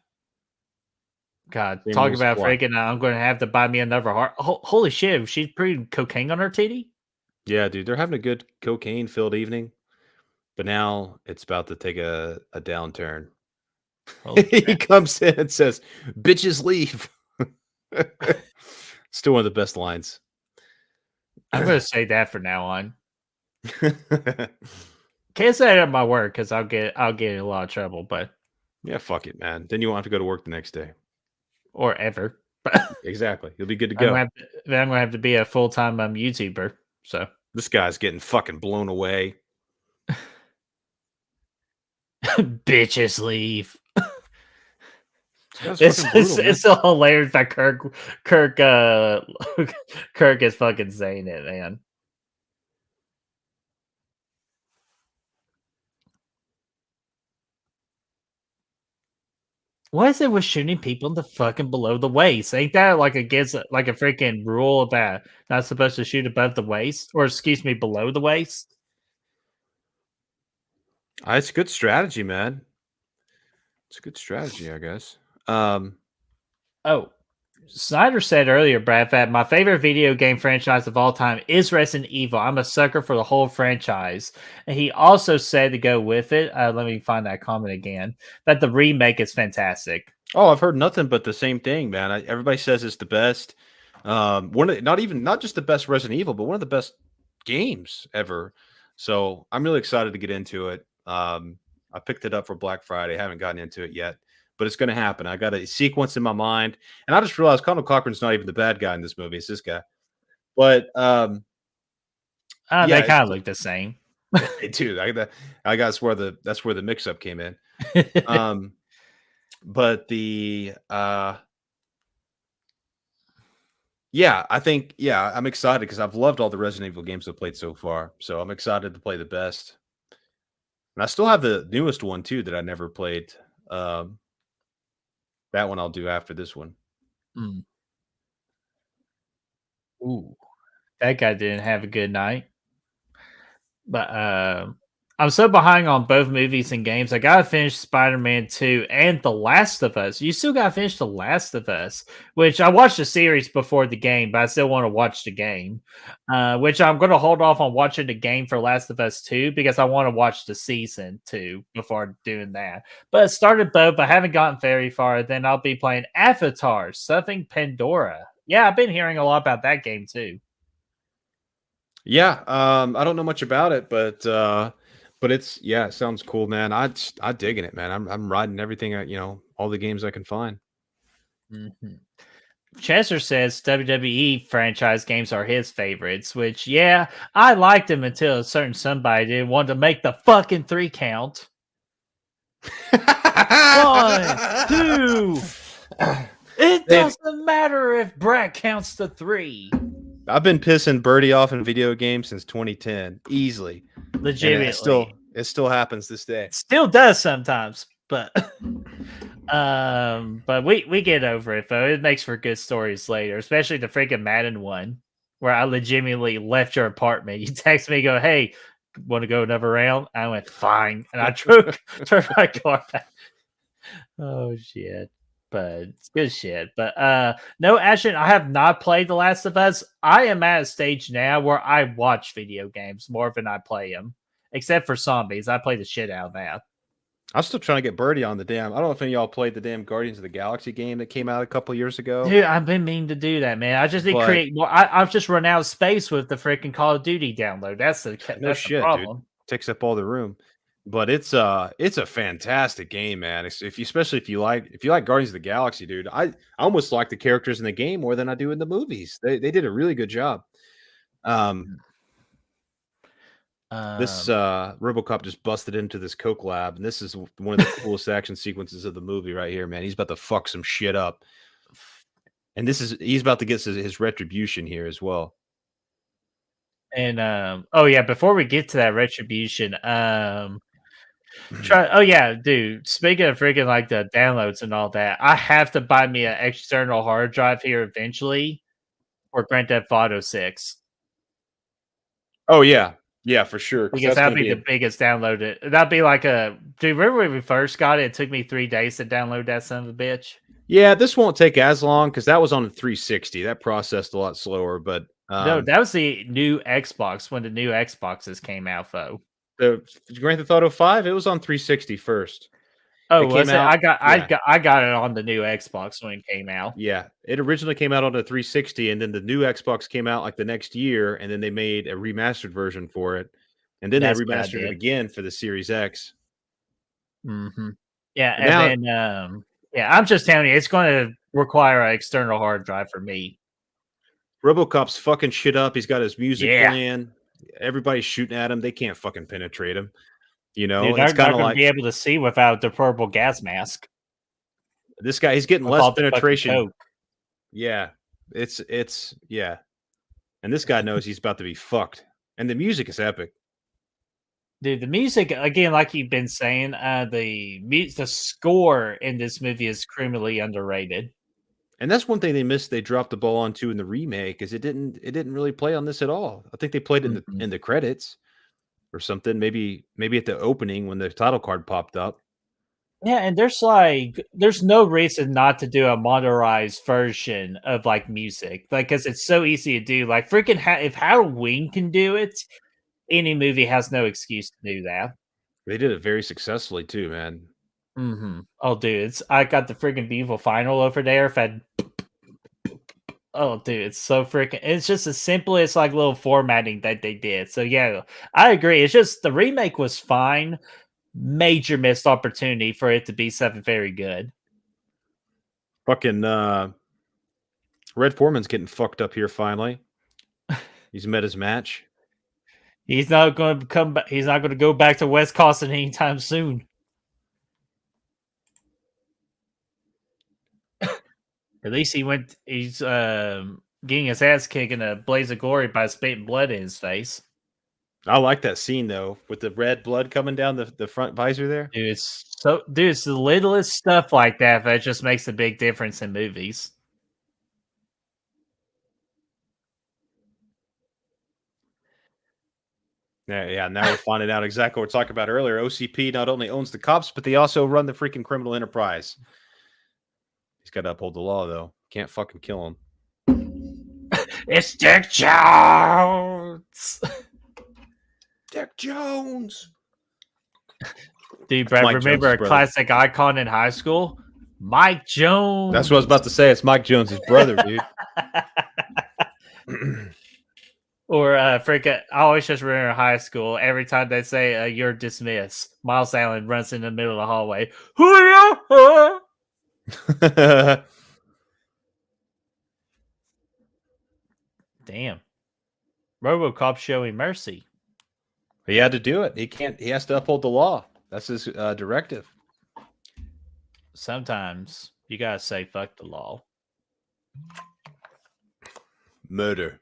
God, same talk rules about apply. freaking! I'm going to have to buy me another heart. Holy shit, she's putting cocaine on her titty. Yeah, dude, they're having a good cocaine-filled evening, but now it's about to take a downturn. Holy He crap! comes in and says, "Bitches leave." Still one of the best lines. I'm going to say that from now on. Can't say it at my work because I'll get in a lot of trouble, but Yeah, fuck it, man. Then you won't have to go to work the next day. or ever. Exactly. You'll be good to I'm go. gonna have to be a full time YouTuber. So This guy's getting fucking blown away. bitches leave. That's fucking brutal, man. It's so hilarious that Kirk Kirk is fucking saying it, man. What is it with shooting people in the fucking below the waist? Ain't that like against like a freaking rule that not supposed to shoot above the waist, or excuse me, below the waist? It's good strategy, man. It's a good strategy, I guess. Um, Oh, Snyder said earlier, Brad, that my favorite video game franchise of all time is Resident Evil. I'm a sucker for the whole franchise. And he also said to go with it, let me find that comment again, that the remake is fantastic. Oh, I've heard nothing but the same thing, man. Everybody says it's the best. Not just the best Resident Evil, but one of the best games ever. So I'm really excited to get into it. I picked it up for Black Friday. Haven't gotten into it yet, but it's going to happen. I got a sequence in my mind, and I just realized Conal Cochran's not even the bad guy in this movie. It's this guy. But yeah, They kind of look the same. they do. I got that's where the mix-up came in. But the yeah, I'm excited because I've loved all the Resident Evil games I've played so far. So I'm excited to play the best. And I still have the newest one too that I never played. That one I'll do after this one. Mm. Ooh, that guy didn't have a good night. But I'm so behind on both movies and games. I gotta finish Spider-Man 2 and The Last of Us. You still gotta finish The Last of Us, which I watched the series before the game, but I still want to watch the game. Which I'm gonna hold off on watching the game for Last of Us 2 because I want to watch the season 2 before doing that. But I started both, but I haven't gotten very far. Then I'll be playing Avatar, Something Pandora. Yeah, I've been hearing a lot about that game too. Yeah, I don't know much about it, but it sounds cool, man. I digging it, man. I'm riding everything, all the games I can find. Mm-hmm. Chester says WWE franchise games are his favorites, which, yeah, I liked them until a certain somebody did want to make the fucking 3 count. 1, 2. It doesn't matter if Brad counts to 3. I've been pissing Birdie off in video games since 2010, easily. Legitimately. It still happens this day. Still does sometimes. But but we get over it though. It makes for good stories later, especially the freaking Madden one, where I legitimately left your apartment. You text me, go, "Hey, want to go another round?" I went, "Fine," and I drove my car back. Oh shit. But it's good shit. But no, Ashton, I have not played The Last of Us. I am at a stage now where I watch video games more than I play them. Except for zombies. I play the shit out of that. I'm still trying to get Birdie on the damn. I don't know if any of y'all played the damn Guardians of the Galaxy game that came out a couple years ago. Dude, I've been meaning to do that, man. I just need to But- create more. I've just run out of space with the freaking Call of Duty download. That's the No shit, dude. problem. Takes up all the room. But it's a fantastic game, man. Especially if you like Guardians of the Galaxy, dude. I almost like the characters in the game more than I do in the movies. They did a really good job. This RoboCop just busted into this coke lab, and this is one of the coolest action sequences of the movie right here, man. He's about to fuck some shit up, and he's about to get his retribution here as well. And oh yeah, before we get to that retribution, oh yeah, dude. Speaking of freaking like the downloads and all that, I have to buy me an external hard drive here eventually for Grand Theft Auto 6. Oh yeah, for sure. Because that'd be the biggest download. That'd be like a dude. Remember when we first got it? It took me 3 days to download that son of a bitch. Yeah, this won't take as long because that was on the 360. That processed a lot slower, but no, that was the new Xbox when the new Xboxes came out, though. The Grand Theft Auto 5, it was on 360 first. Oh, was it? I got it on the new Xbox when it came out. Yeah, it originally came out on the 360, and then the new Xbox came out like the next year, and then they made a remastered version for it, and then they remastered it again for the Series X. Mm-hmm. Yeah, and then yeah, I'm just telling you, it's going to require an external hard drive for me. RoboCop's fucking shit up. He's got his music playing. Everybody's shooting at him. They can't fucking penetrate him. You know, dude, it's kind of like be able to see without the purple gas mask. This guy, he's getting less penetration. Yeah, it's yeah. And this guy knows he's about to be fucked. And the music is epic. Dude, the music again, like you've been saying, the score in this movie is criminally underrated. And that's one thing they missed. They dropped the ball onto in the remake, is it didn't really play on this at all. I think they played it in the credits or something. Maybe at the opening when the title card popped up. Yeah, and there's no reason not to do a modernized version of like music, like because it's so easy to do. Like freaking, if Halloween can do it, any movie has no excuse to do that. They did it very successfully too, man. Mm-hmm. Oh, dude, I got the freaking beautiful final over there. Oh, dude, it's so freaking. It's just as simple as like little formatting that they did. So yeah, I agree. It's just the remake was fine. Major missed opportunity for it to be something very good. Fucking Red Foreman's getting fucked up here finally. He's met his match. He's not going to come back. He's not going to go back to West Costin anytime soon. At least he's getting his ass kicked in a blaze of glory by spitting blood in his face. I like that scene though, with the red blood coming down the front visor there. Dude, it's the littlest stuff like that just makes a big difference in movies. Yeah. Now we're finding out exactly what we're talking about earlier. OCP not only owns the cops, but they also run the freaking criminal enterprise. He's got to uphold the law, though. Can't fucking kill him. It's Dick Jones. Dick Jones. Dude, Brad, remember a classic icon in high school? Mike Jones. That's what I was about to say. It's Mike Jones' brother, dude. Or freaking, I always just remember in high school, every time they say you're dismissed, Miles Allen runs in the middle of the hallway. Damn. RoboCop showing mercy. He had to do it. He has to uphold the law. That's his directive. Sometimes you gotta say fuck the law. Murder.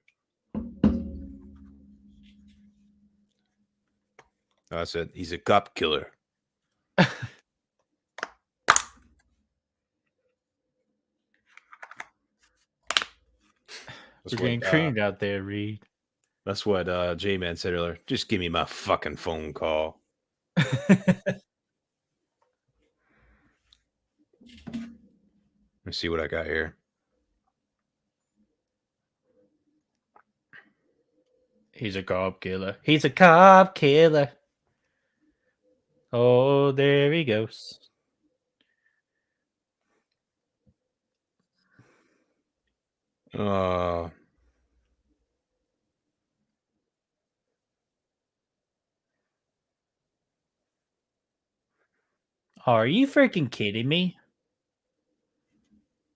That's it. He's a cop killer. That's We're getting creamed out there, Reed. That's what J-Man said earlier. Just give me my fucking phone call. Let me see what I got here. He's a cop killer. He's a cop killer. Oh, there he goes. Are you freaking kidding me?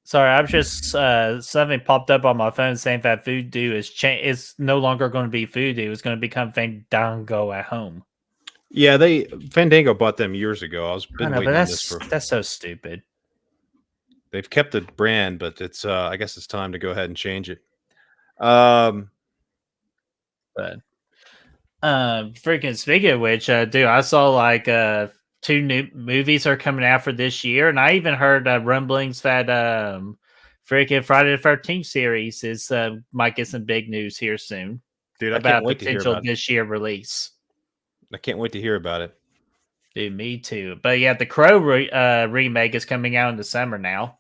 Sorry, I'm just something popped up on my phone saying that Voodoo is no longer going to be Voodoo. It's going to become Fandango at home. Yeah, Fandango bought them years ago. I been know, waiting but on this for. That's so stupid. They've kept the brand, but it's I guess it's time to go ahead and change it. But freaking speaking of which, dude, I saw like 2 new movies are coming out for this year, and I even heard rumblings that freaking Friday the 13th series is might get some big news here soon. Dude, I about can't wait to hear potential about it. this year release. I can't wait to hear about it. Dude, me too. But yeah, the Crow remake is coming out in the summer now.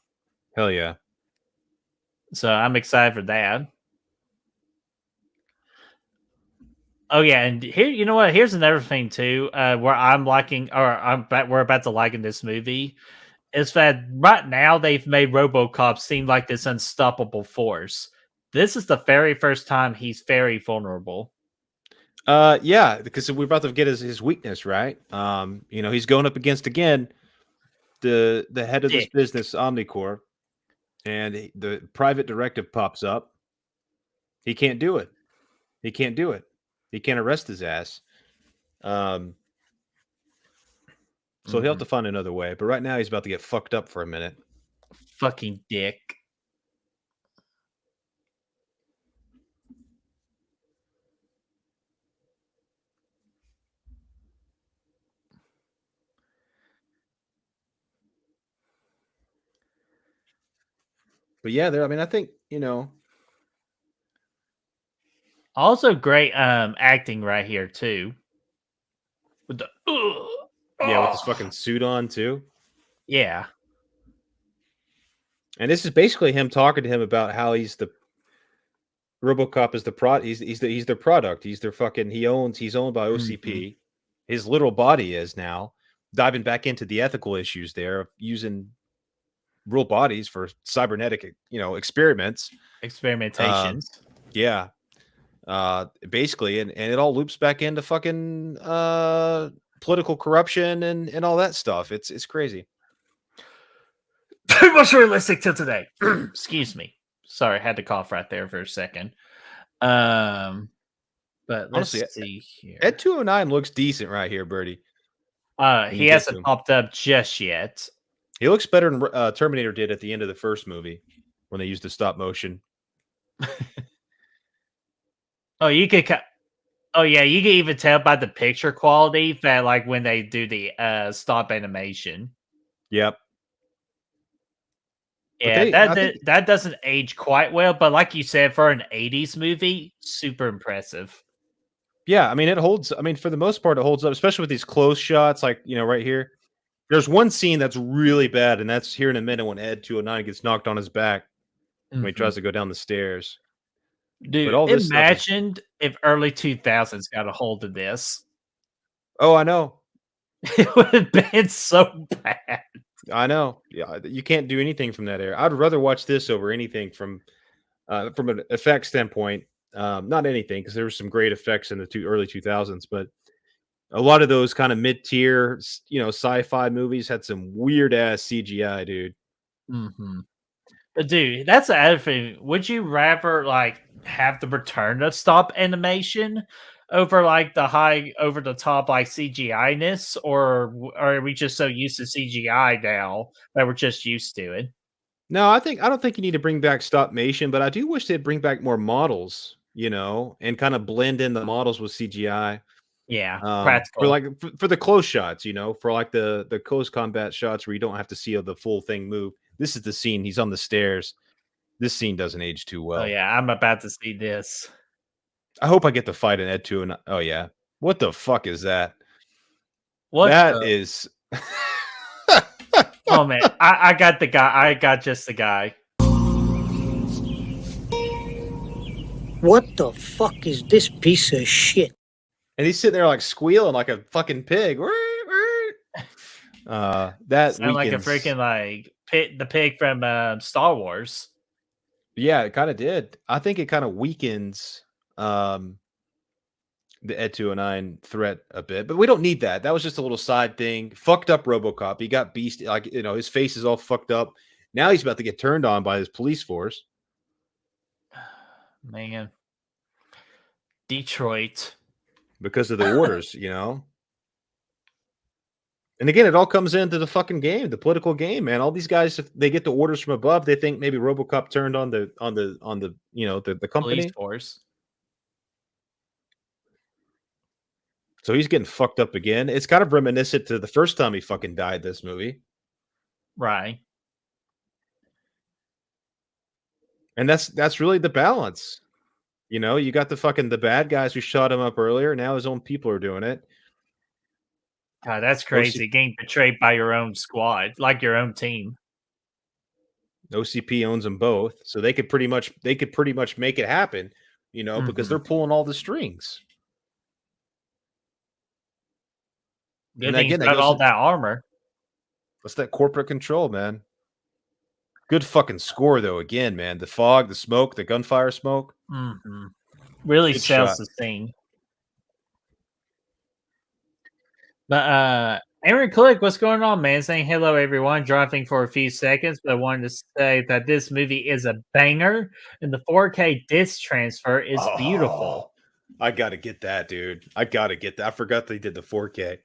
Hell yeah. So I'm excited for that. Oh yeah, and here, you know what? Here's another thing too, where I'm liking, or we're about to like in this movie, is that right now they've made RoboCop seem like this unstoppable force. This is the very first time he's very vulnerable. Yeah, because we're about to get his weakness, right? He's going up against again the head of this business, Omnicorp, and the private directive pops up. He can't do it. He can't do it. He can't arrest his ass. So he'll have to find another way. But right now he's about to get fucked up for a minute. Fucking dick. But yeah, I think, Also great acting right here too. With the with his fucking suit on too. Yeah. And this is basically him talking to him about how he's the RoboCop is the he's their product. He's their fucking he's owned by OCP. His literal body is now diving back into the ethical issues there of using real bodies for cybernetic, experiments. Experimentations. Yeah. Basically, and it all loops back into fucking political corruption and all that stuff. It's crazy. Too much realistic till today. Excuse me. Sorry, I had to cough right there for a second. But let's see here. Ed 209 looks decent right here, Birdie. He hasn't popped up just yet. He looks better than Terminator did at the end of the first movie when they used the stop motion. You could even tell by the picture quality that like when they do the stop animation. Yep. Yeah, that doesn't age quite well, but like you said, for an 80s movie, super impressive. Yeah, it holds. For the most part, it holds up, especially with these close shots, like, right here. There's one scene that's really bad, and that's here in a minute when Ed 209 gets knocked on his back when he tries to go down the stairs. Dude, imagine if early 2000s got a hold of this. Oh, I know. It would have been so bad. I know. Yeah, you can't do anything from that era. I'd rather watch this over anything from an effect standpoint. Not anything, because there were some great effects in the early 2000s, but a lot of those kind of mid-tier, sci-fi movies had some weird-ass CGI, dude. But dude, that's the other thing. Would you rather like have the return of stop animation over like the high over the top like CGI-ness, or are we just so used to CGI now that we're just used to it? No, I don't think you need to bring back stop motion, but I do wish they'd bring back more models, and kind of blend in the models with CGI. Yeah, practical. For the close shots, for like the close combat shots where you don't have to see the full thing move. This is the scene. He's on the stairs, This scene doesn't age too well. Oh yeah, I'm about to see this. I hope I get to fight an Ed 2 and oh yeah. What the fuck is that? What That the? is Oh man, I got the guy. I got just the guy. What the fuck is this piece of shit? and he's sitting there like squealing like a fucking pig. That Sound like a weakens. freaking like the pig from Star Wars. Yeah, it kind of did. I think it kind of weakens the Ed 209 threat a bit, but we don't need that. That was just a little side thing. Fucked up RoboCop. He got beast, like, you know, his face is all fucked up. Now he's about to get turned on by his police force. Man. Detroit. Because of the orders, you know. And again, it all comes into the fucking game, the political game, man. All these guys, if they get the orders from above, they think maybe RoboCop turned on the you know, the company. Police force. So he's getting fucked up again. It's kind of reminiscent to the first time he fucking died this movie. Right. And that's really the balance. You know, you got the bad guys who shot him up earlier. Now his own people are doing it. God, that's crazy. Getting betrayed by your own squad, like your own team. OCP owns them both, so they could pretty much make it happen, you know, because they're pulling all the strings. Good thing he's got all that armor. That's that corporate control, man. Good fucking score though. Again, man, the fog, the smoke, the gunfire smoke. Really Good sells shot. the scene. But Aaron Click, what's going on, man? Saying hello, everyone. Dropping for a few seconds, but I wanted to say that this movie is a banger, and the 4K disc transfer is beautiful. I gotta get that, dude. I gotta get that. I forgot they did the 4K.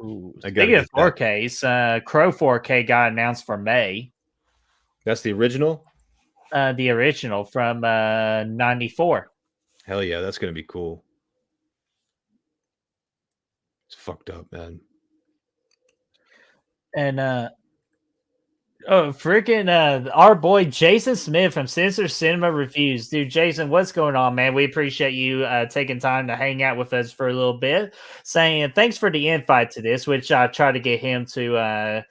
Ooh, speaking of 4Ks, Crow 4K got announced for May. That's the original? The original from 94. Hell yeah, that's gonna be cool. It's fucked up, man. And our boy Jason Smith from Sensor Cinema Reviews. Dude, Jason, what's going on, man? We appreciate you taking time to hang out with us for a little bit. Saying thanks for the invite to this, which I tried to get him to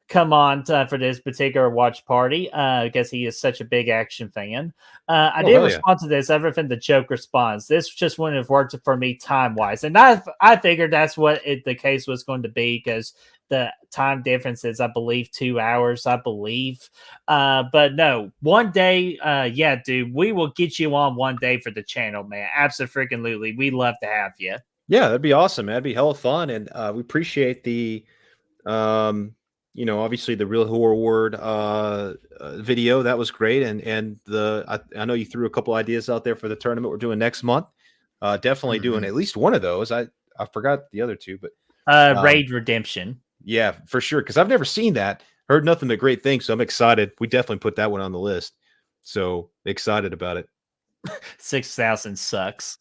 come on for this particular watch party because he is such a big action fan. I did respond to this other than the joke response. This just wouldn't have worked for me time-wise. And I figured that's what the case was going to be because the time difference is, I believe, 2 hours, I believe. But no, one day, yeah, dude, we will get you on one day for the channel, man. Absolutely. We'd love to have you. Yeah, that'd be awesome, man. That'd be hella fun. And we appreciate the you know, obviously the Real Horror Word video. That was great. And I know you threw a couple ideas out there for the tournament we're doing next month. Definitely doing at least one of those. I forgot the other two, but Raid Redemption. Yeah, for sure. Because I've never seen that. Heard nothing but great things. So I'm excited. We definitely put that one on the list. So excited about it. 6,000 sucks.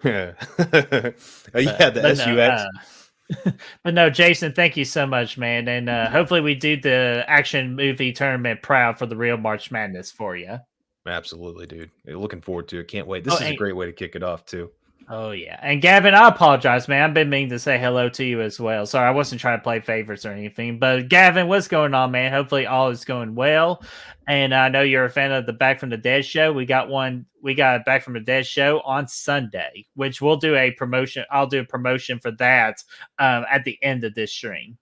Yeah. The SUX. But no, Jason, thank you so much, man. And hopefully we do the action movie tournament proud for the real March Madness for you. Absolutely, dude. Looking forward to it. Can't wait. This is a great way to kick it off, too. Oh, yeah. And Gavin, I apologize, man. I've been meaning to say hello to you as well. Sorry, I wasn't trying to play favorites or anything. But Gavin, what's going on, man? Hopefully all is going well. And I know you're a fan of the Back from the Dead show. We got a Back from the Dead show on Sunday, which we'll do a promotion. I'll do a promotion for that at the end of this stream.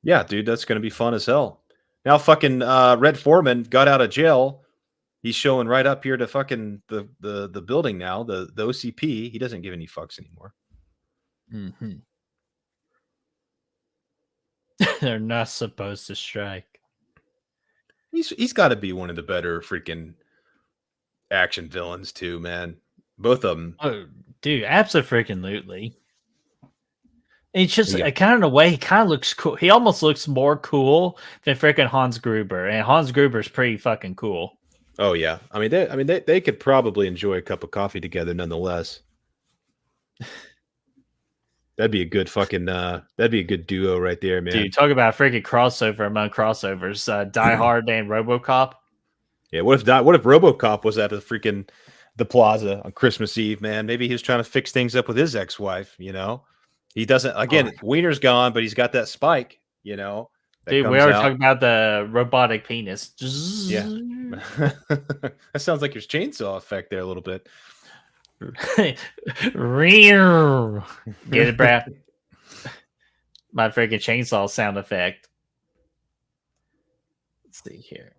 Yeah, dude, that's going to be fun as hell. Now fucking Red Foreman got out of jail. He's showing right up here to fucking the building now, the OCP. He doesn't give any fucks anymore. They're not supposed to strike. He's got to be one of the better freaking action villains too, man. Both of them. Oh, dude, absolutely. It's just kind of in a way he kind of looks cool. He almost looks more cool than freaking Hans Gruber, and Hans Gruber's pretty fucking cool. Oh yeah, I mean they could probably enjoy a cup of coffee together nonetheless. That'd be a good fucking that'd be a good duo right there, man. Dude, talk about a freaking crossover among crossovers. Die Hard and RoboCop. Yeah, what if RoboCop was at the plaza on Christmas Eve, man? Maybe he was trying to fix things up with his ex-wife, He doesn't again, Wiener's gone, but he's got that spike, that Dude, we comes are out. talking about the robotic penis. Yeah. That sounds like your chainsaw effect there a little bit. Get it, Brad? My freaking chainsaw sound effect. Let's see here.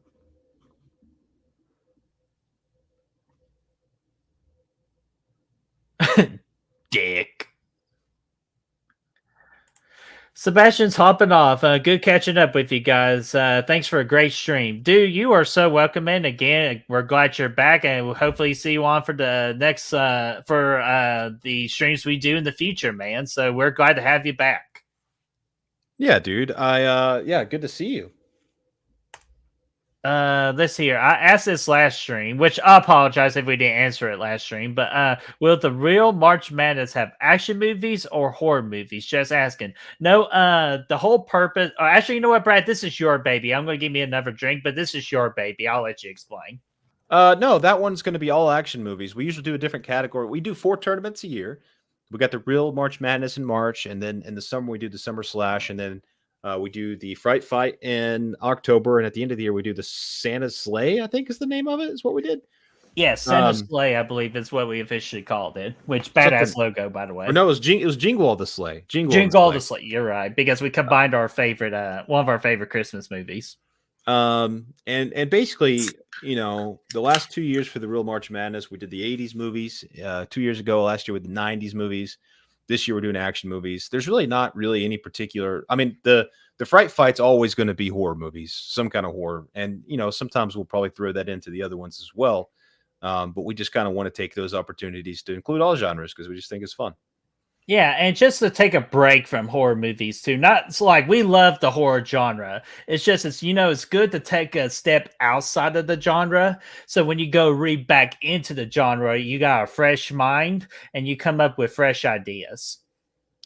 Dick. Sebastian's hopping off. Good catching up with you guys. Thanks for a great stream. Dude, you are so welcome in. Again, we're glad you're back, and we'll hopefully see you on for the next the streams we do in the future, man. So we're glad to have you back. Yeah, dude. Good to see you. Let's see here. I asked this last stream, which I apologize if we didn't answer it last stream, but will the real March Madness have action movies or horror movies? Just asking. No, the whole purpose, actually, you know what, Brad? This is your baby. I'm going to give me another drink, but this is your baby. I'll let you explain. No, that one's going to be all action movies. We usually do a different category. We do 4 tournaments a year. We got the real March Madness in March, and then in the summer we do the Summer Slash, and then we do the Fright Fight in October, and at the end of the year we do the Santa's Sleigh. I think is the name of it. Is what we did. Yes, Santa's Sleigh, I believe, is what we officially called it. Which badass logo, by the way. Or no, it was Jingle All the Sleigh. Jingle All the Sleigh. You're right, because we combined our favorite, one of our favorite Christmas movies. And basically, the last 2 years for the real March Madness, we did the 80s movies. 2 years ago, last year with the 90s movies. This year we're doing action movies. There's really not any particular. I mean, the Fright Fight's always going to be horror movies, some kind of horror, and sometimes we'll probably throw that into the other ones as well. But we just kind of want to take those opportunities to include all genres because we just think it's fun. Yeah, and just to take a break from horror movies too. It's like we love the horror genre. It's just it's good to take a step outside of the genre. So when you go read back into the genre, you got a fresh mind and you come up with fresh ideas.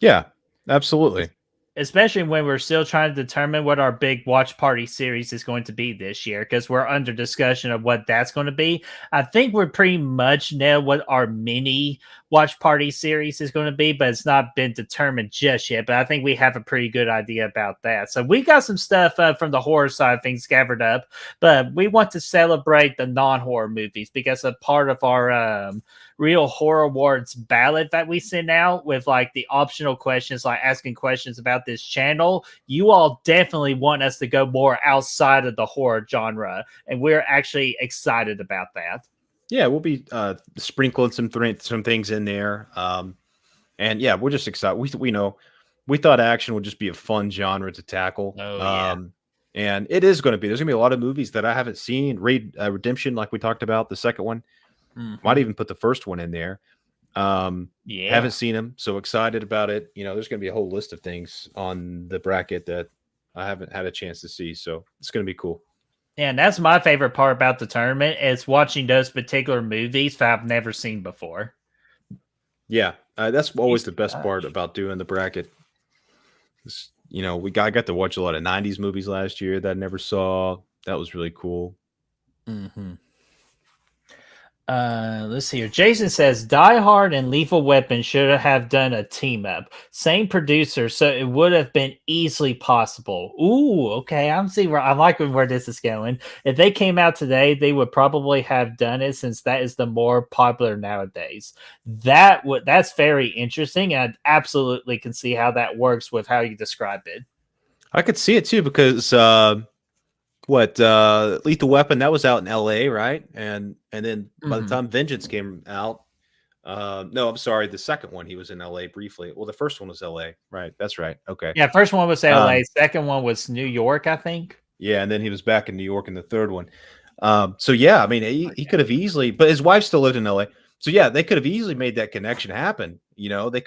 Yeah, absolutely. Especially when we're still trying to determine what our big watch party series is going to be this year, because we're under discussion of what that's going to be. I think we're pretty much nailed what our mini watch party series is going to be, but it's not been determined just yet. But I think we have a pretty good idea about that. So we got some stuff from the horror side of things gathered up, but we want to celebrate the non-horror movies because a part of our Real Horror Awards ballot that we send out with like the optional questions, like asking questions about this channel. You all definitely want us to go more outside of the horror genre, and we're actually excited about that. Yeah, we'll be sprinkling some things in there, and yeah, we're just excited. We thought action would just be a fun genre to tackle. And it is going to be. There's going to be a lot of movies that I haven't seen. Redemption, like we talked about, the second one. Might even put the first one in there. Haven't seen them, so excited about it. There's going to be a whole list of things on the bracket that I haven't had a chance to see, so it's going to be cool. And that's my favorite part about the tournament is watching those particular movies that I've never seen before. Yeah, that's always the best part about doing the bracket. I got to watch a lot of 90s movies last year that I never saw. That was really cool. Let's see here. Jason says Die Hard and Lethal Weapon should have done a team up. Same producer, so it would have been easily possible. Ooh, okay. I'm liking where this is going. If they came out today, they would probably have done it since that is the more popular nowadays. That's very interesting, and I absolutely can see how that works with how you describe it. I could see it too because Lethal Weapon, that was out in LA, right? And then by the time Vengeance came out, no, I'm sorry, the second one he was in LA briefly. Well, the first one was LA, right? That's right. Okay. Yeah, first one was LA, second one was New York, I think. Yeah, and then he was back in New York in the third one. So yeah, I mean he could have easily, but his wife still lived in LA. So yeah, they could have easily made that connection happen. They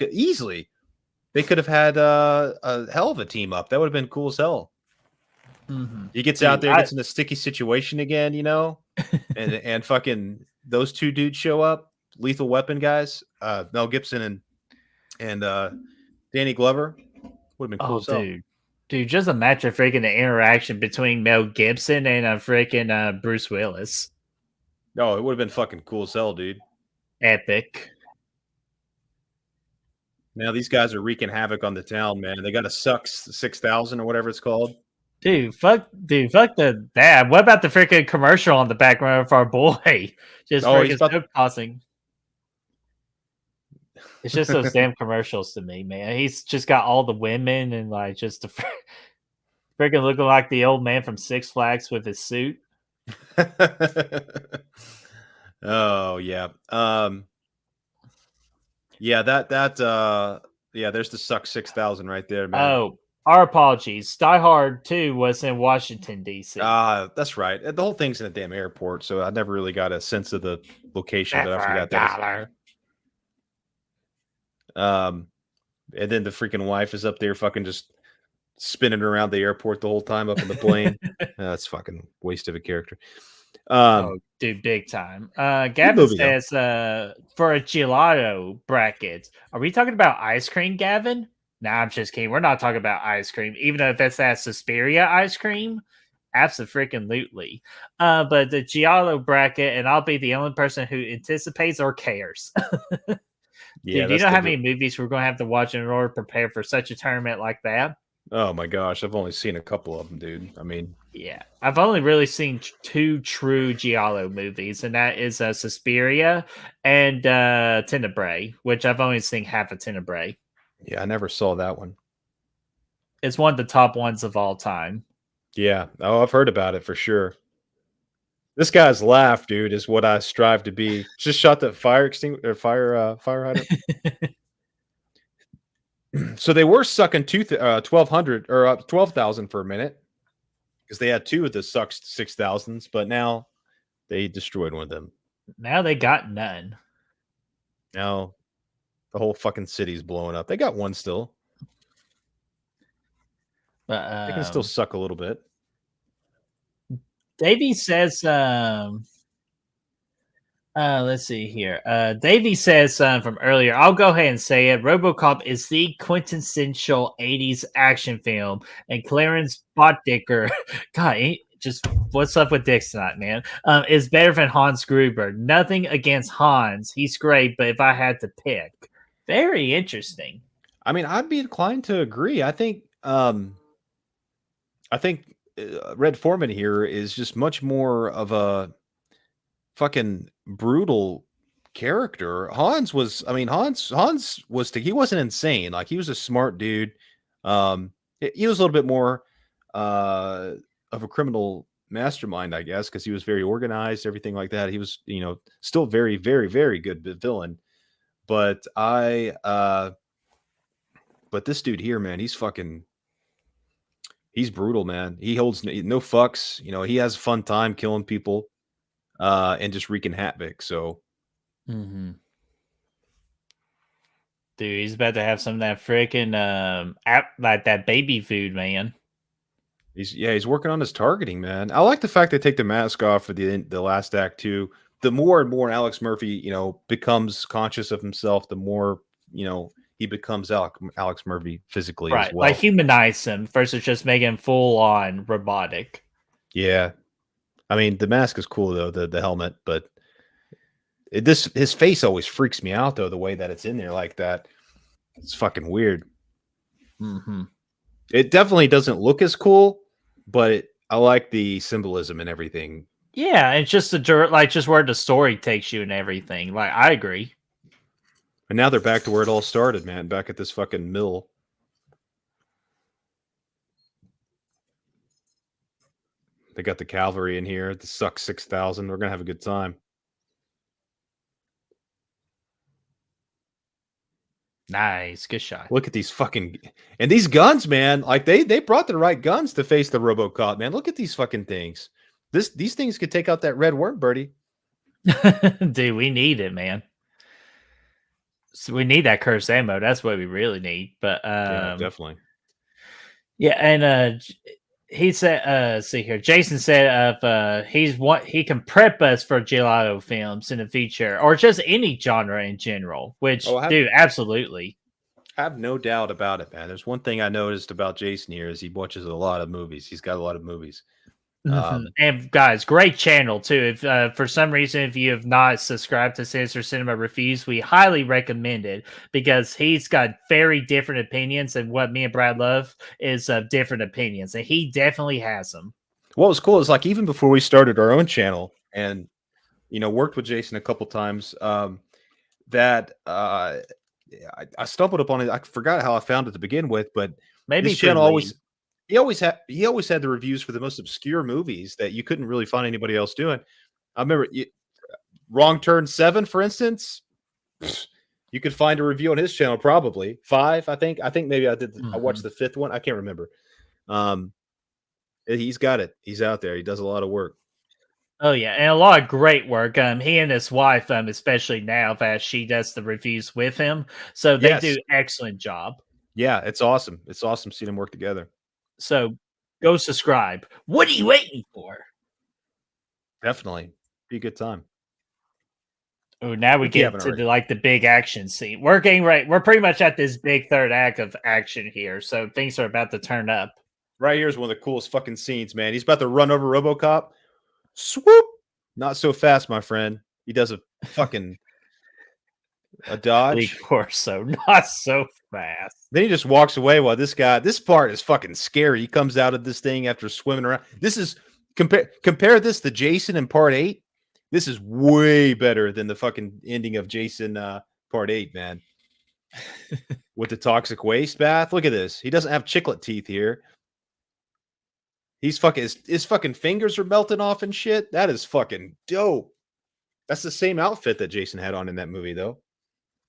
could have had a hell of a team up. That would have been cool as hell. He gets out there, gets in a sticky situation again, and fucking those two dudes show up, Lethal Weapon guys, Mel Gibson and Danny Glover. Would have been cool as hell. Dude. Dude, just imagine freaking the interaction between Mel Gibson and freaking Bruce Willis. No, it would have been fucking cool as hell, dude. Epic. Now these guys are wreaking havoc on the town, man. They got a suck 6,000 or whatever it's called. Dude, fuck the that. What about the freaking commercial on the background of our boy? Just freaking soap tossing. It's just those damn commercials to me, man. He's just got all the women and like just the freaking looking like the old man from Six Flags with his suit. Oh yeah. Yeah, there's the suck 6,000 right there, man. Oh, our apologies. Die Hard 2 was in Washington, D.C. That's right. The whole thing's in a damn airport, so I never really got a sense of the location, but I forgot that. And then the freaking wife is up there fucking just spinning around the airport the whole time up in the plane. That's fucking waste of a character. Oh, dude, big time. Gavin says for a gelato bracket, are we talking about ice cream, Gavin? Nah, I'm just kidding. We're not talking about ice cream, even though that's that Suspiria ice cream. Absolutely. But the gelato bracket, and I'll be the only person who anticipates or cares. Yeah, dude, do you know how many movies we're going to have to watch in order to prepare for such a tournament like that? Oh my gosh, I've only seen a couple of them, dude. I mean, yeah, I've only really seen 2 true giallo movies, and that is Suspiria and Tenebrae, which I've only seen half of Tenebrae. Yeah, I never saw that one. It's one of the top ones of all time. Yeah, oh, I've heard about it for sure. This guy's laugh, dude, is what I strive to be. Just shot the fire hydrant. So they were sucking 1,200 or 12,000 for a minute because they had 2 of the sucked 6,000s, but now they destroyed one of them. Now they got none. Now the whole fucking city's blowing up. They got one still. But they can still suck a little bit. Davey says, let's see here. Davey says from earlier, I'll go ahead and say it. RoboCop is the quintessential 80s action film, and Clarence Botdicker, God, just what's up with dicks tonight, man? Is better than Hans Gruber. Nothing against Hans, he's great, but if I had to pick, very interesting. I mean, I'd be inclined to agree. I think Red Foreman here is just much more of a fucking brutal character. Hans was he wasn't insane. Like, he was a smart dude. He was a little bit more of a criminal mastermind, I guess, because he was very organized, everything like that. He was, still very, very, very good villain. But but this dude here, man, he's brutal, man. He holds no fucks. He has a fun time killing people and just wreaking havoc. So, dude, he's about to have some of that freaking like that baby food, man. He's working on his targeting, man. I like the fact they take the mask off for the last act too. The more and more Alex Murphy, becomes conscious of himself, the more he becomes Alex Murphy physically as well. Like humanize him versus just making him full on robotic. Yeah, I mean the mask is cool though, the helmet, but his face always freaks me out though, the way that it's in there like that. It's fucking weird. It definitely doesn't look as cool, but I like the symbolism and everything. Yeah, and just just where the story takes you and everything. Like, I agree. And now they're back to where it all started, man. Back at this fucking mill. They got the cavalry in here. The suck 6,000. We're gonna have a good time. Nice, good shot. Look at these these guns, man. Like they brought the right guns to face the RoboCop, man. Look at these fucking things. These things could take out that red worm, Birdie. Dude, we need it, man. So we need that cursed ammo. That's what we really need. But yeah, definitely. Yeah, and he said, see here, Jason said he can prep us for gelato films in the future, or just any genre in general. Which, dude, absolutely. I have no doubt about it, man. There's one thing I noticed about Jason here is he watches a lot of movies. He's got a lot of movies. And guys, great channel too. If for some reason if you have not subscribed to Sinister Cinema Reviews, we highly recommend it because he's got very different opinions, and what me and Brad love is different opinions, and he definitely has them. What was cool is like even before we started our own channel and worked with Jason a couple times, that I stumbled upon it. I forgot how I found it to begin with, but Maybe this through channel Lee. he always had the reviews for the most obscure movies that you couldn't really find anybody else doing. I remember Wrong Turn 7, for instance. You could find a review on his channel, probably 5. I think maybe I did. I watched the 5th one. I can't remember. He's got it. He's out there. He does a lot of work. Oh yeah, and a lot of great work. He and his wife, especially now that she does the reviews with him, so they do excellent job. Yeah, it's awesome. It's awesome seeing them work together. So go subscribe. What are you waiting for? Definitely be a good time. Oh, now we get to the big action scene. We're getting right. We're pretty much at this big third act of action here, so things are about to turn up. Right here is one of the coolest fucking scenes, man. He's about to run over RoboCop. Swoop! Not so fast, my friend. He does a fucking a dodge. Of course, so not so fast. Then he just walks away while this part is fucking scary. He comes out of this thing after swimming around. This is compare this to Jason in part 8. This is way better than the fucking ending of Jason part 8, man. With the toxic waste bath. Look at this. He doesn't have chiclet teeth here. He's fucking his fucking fingers are melting off and shit. That is fucking dope. That's the same outfit that Jason had on in that movie, though.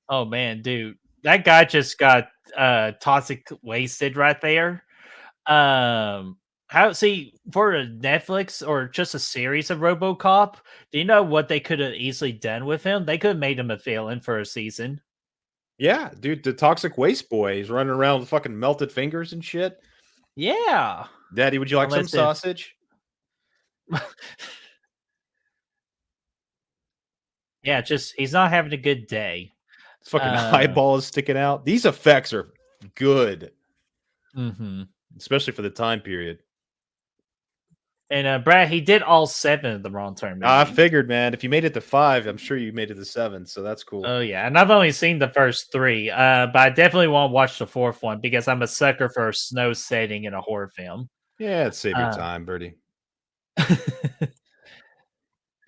Oh man, dude, that guy just got toxic wasted right there. For a Netflix or just a series of RoboCop, do you know what they could have easily done with him? They could have made him a villain for a season. Yeah, dude, the toxic waste boy. He's running around with fucking melted fingers and shit. Yeah. Daddy, would you like some sausage? Yeah, just he's not having a good day. His fucking eyeball is sticking out. These effects are good. Especially for the time period. And Brad, he did all 7 of the Wrong Turn movies. I figured, man. If you made it to 5, I'm sure you made it to 7, so that's cool. Oh yeah, and I've only seen the first 3, but I definitely want to watch the 4th one because I'm a sucker for a snow setting in a horror film. Yeah, it's save your time, Birdie.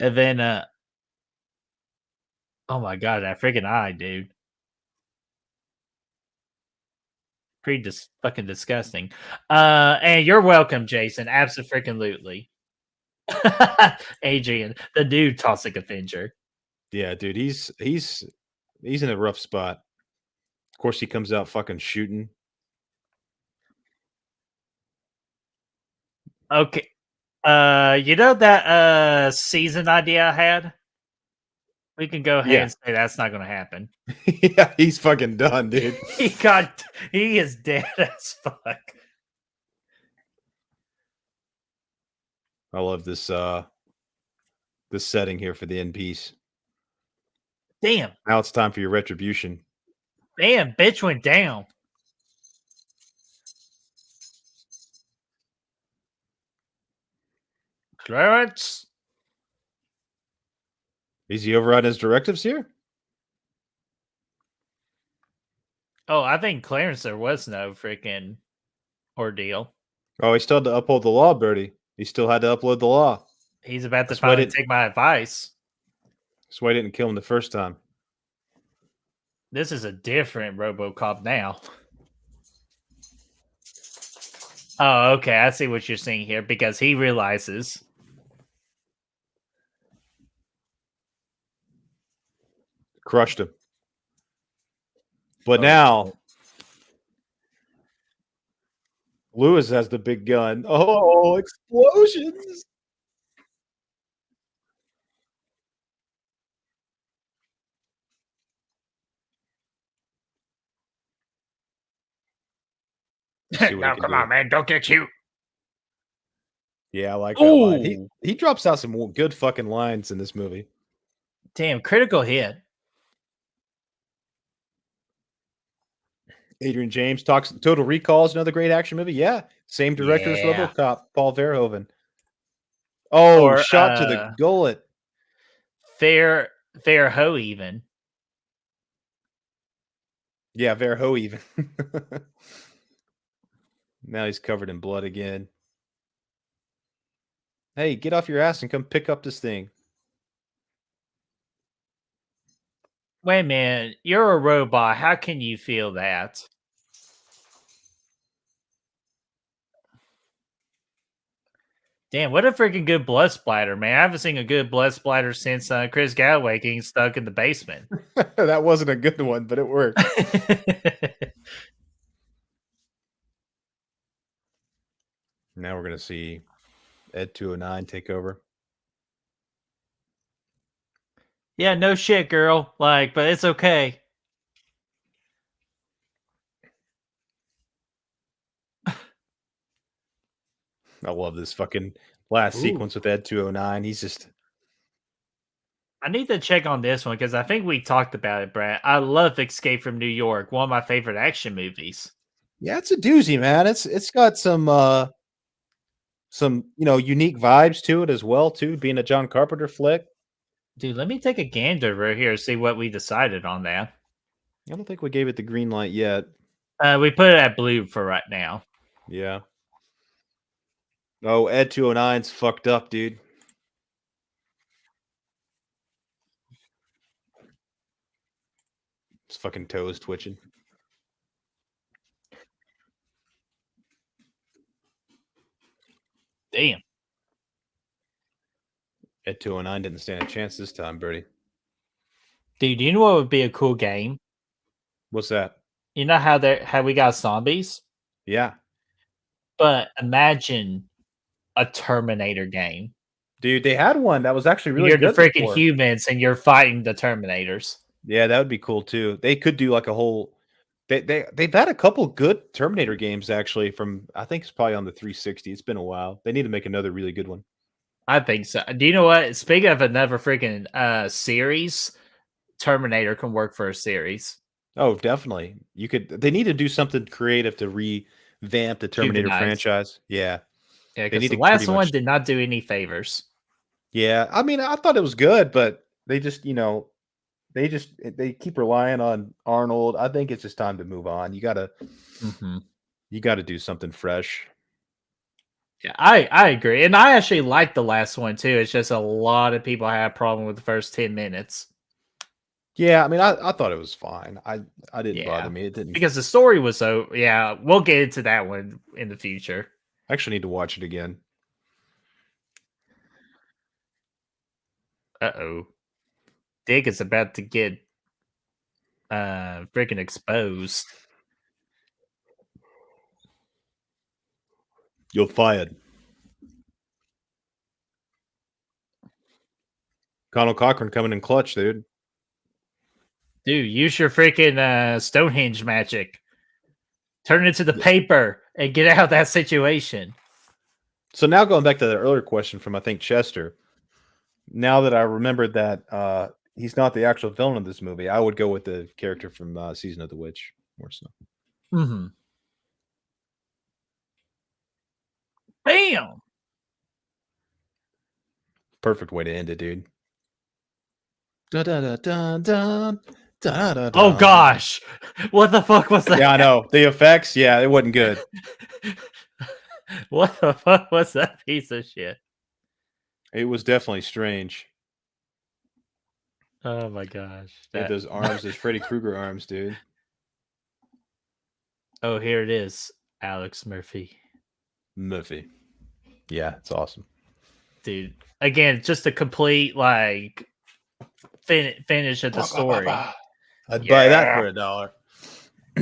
And then, oh my god, that freaking eye, dude. Pretty fucking disgusting. And you're welcome, Jason. Absolutely. Adrian, the new toxic Avenger. Yeah, dude, he's in a rough spot. Of course, he comes out fucking shooting. Okay. You know that season idea I had? We can go ahead and say that's not going to happen. Yeah, he's fucking done, dude. He is dead as fuck. I love this this setting here for the end piece. Damn. Now it's time for your retribution. Damn, bitch went down. Clarence. Is he overriding his directives here? Oh, I think Clarence, there was no freaking ordeal. Oh, he still had to uphold the law, Birdie. He still had to upload the law. He's about to finally take my advice. That's why I didn't kill him the first time. This is a different RoboCop now. Oh, okay. I see what you're saying here because he realizes. Crushed him. But now, Lewis has the big gun. Oh, explosions. No, come on, man. Don't get cute. Yeah, I like that line. He drops out some good fucking lines in this movie. Damn, critical hit. Adrian James talks. Total Recall is another great action movie. Yeah, same director as Yeah. RoboCop, Paul Verhoeven. Oh, Or shot to the gullet. Fair Ho even. Yeah, Verhoeven. Now he's covered in blood again. Hey, get off your ass and come pick up this thing. Wait a minute, you're a robot. How can you feel that? Damn, what a freaking good blood splatter, man. I haven't seen a good blood splatter since Chris Galloway getting stuck in the basement. That wasn't a good one, but it worked. Now we're going to see Ed 209 take over. Yeah, no shit, girl. Like, but it's okay. I love this fucking last sequence with Ed 209. He's just... I need to check on this one because I think we talked about it, Brad. I love Escape from New York, one of my favorite action movies. Yeah, it's a doozy, man. It's got some unique vibes to it as well, too, being a John Carpenter flick. Dude, let me take a gander over here and see what we decided on that. I don't think we gave it the green light yet. We put it at blue for right now. Yeah. Oh, Ed 209's fucked up, dude. His fucking toes twitching. Damn. Ed 209 didn't stand a chance this time, Birdie. Dude, do you know what would be a cool game? What's that? You know how we got zombies? Yeah. But imagine a Terminator game. Dude, they had one that was actually really You're good. the freaking humans and you're fighting the Terminators. Yeah, that would be cool too. They could do like a whole... They've had a couple good Terminator games actually from... I think it's probably on the 360. It's been a while. They need to make another really good one. I think so. Do you know what? Speaking of another freaking series, Terminator can work for a series. Oh, definitely. You could... They need to do something creative to revamp the Terminator franchise. Yeah. Yeah, because the last one did not do any favors. Yeah, I mean, I thought it was good, but they just, they keep relying on Arnold. I think it's just time to move on. You gotta do something fresh. Yeah, I agree, and I actually like the last one too. It's just a lot of people had a problem with the first 10 minutes. Yeah, I mean, I thought it was fine. I didn't bother me. It didn't, because the story was so. Yeah, we'll get into that one in the future. I actually need to watch it again. Uh-oh. Dick is about to get freaking exposed. You're fired. Conal Cochran coming in clutch, dude. Dude, use your freaking Stonehenge magic. Turn it into the paper and get out of that situation. So now going back to the earlier question from, I think, Chester. Now that I remembered that he's not the actual villain of this movie, I would go with the character from Season of the Witch more so. Mm-hmm. Bam! Perfect way to end it, dude. Da, da, da, da, da, da, da, da. Oh gosh, what the fuck was that? Yeah, I know the effects. Yeah, it wasn't good. What the fuck was that piece of shit? It was definitely strange. Oh my gosh. Yeah, those arms, those Freddy Krueger arms, dude. Oh, here it is. Alex Murphy. Yeah, it's awesome. Dude, again, just a complete, like, finish of the story. I'd buy that for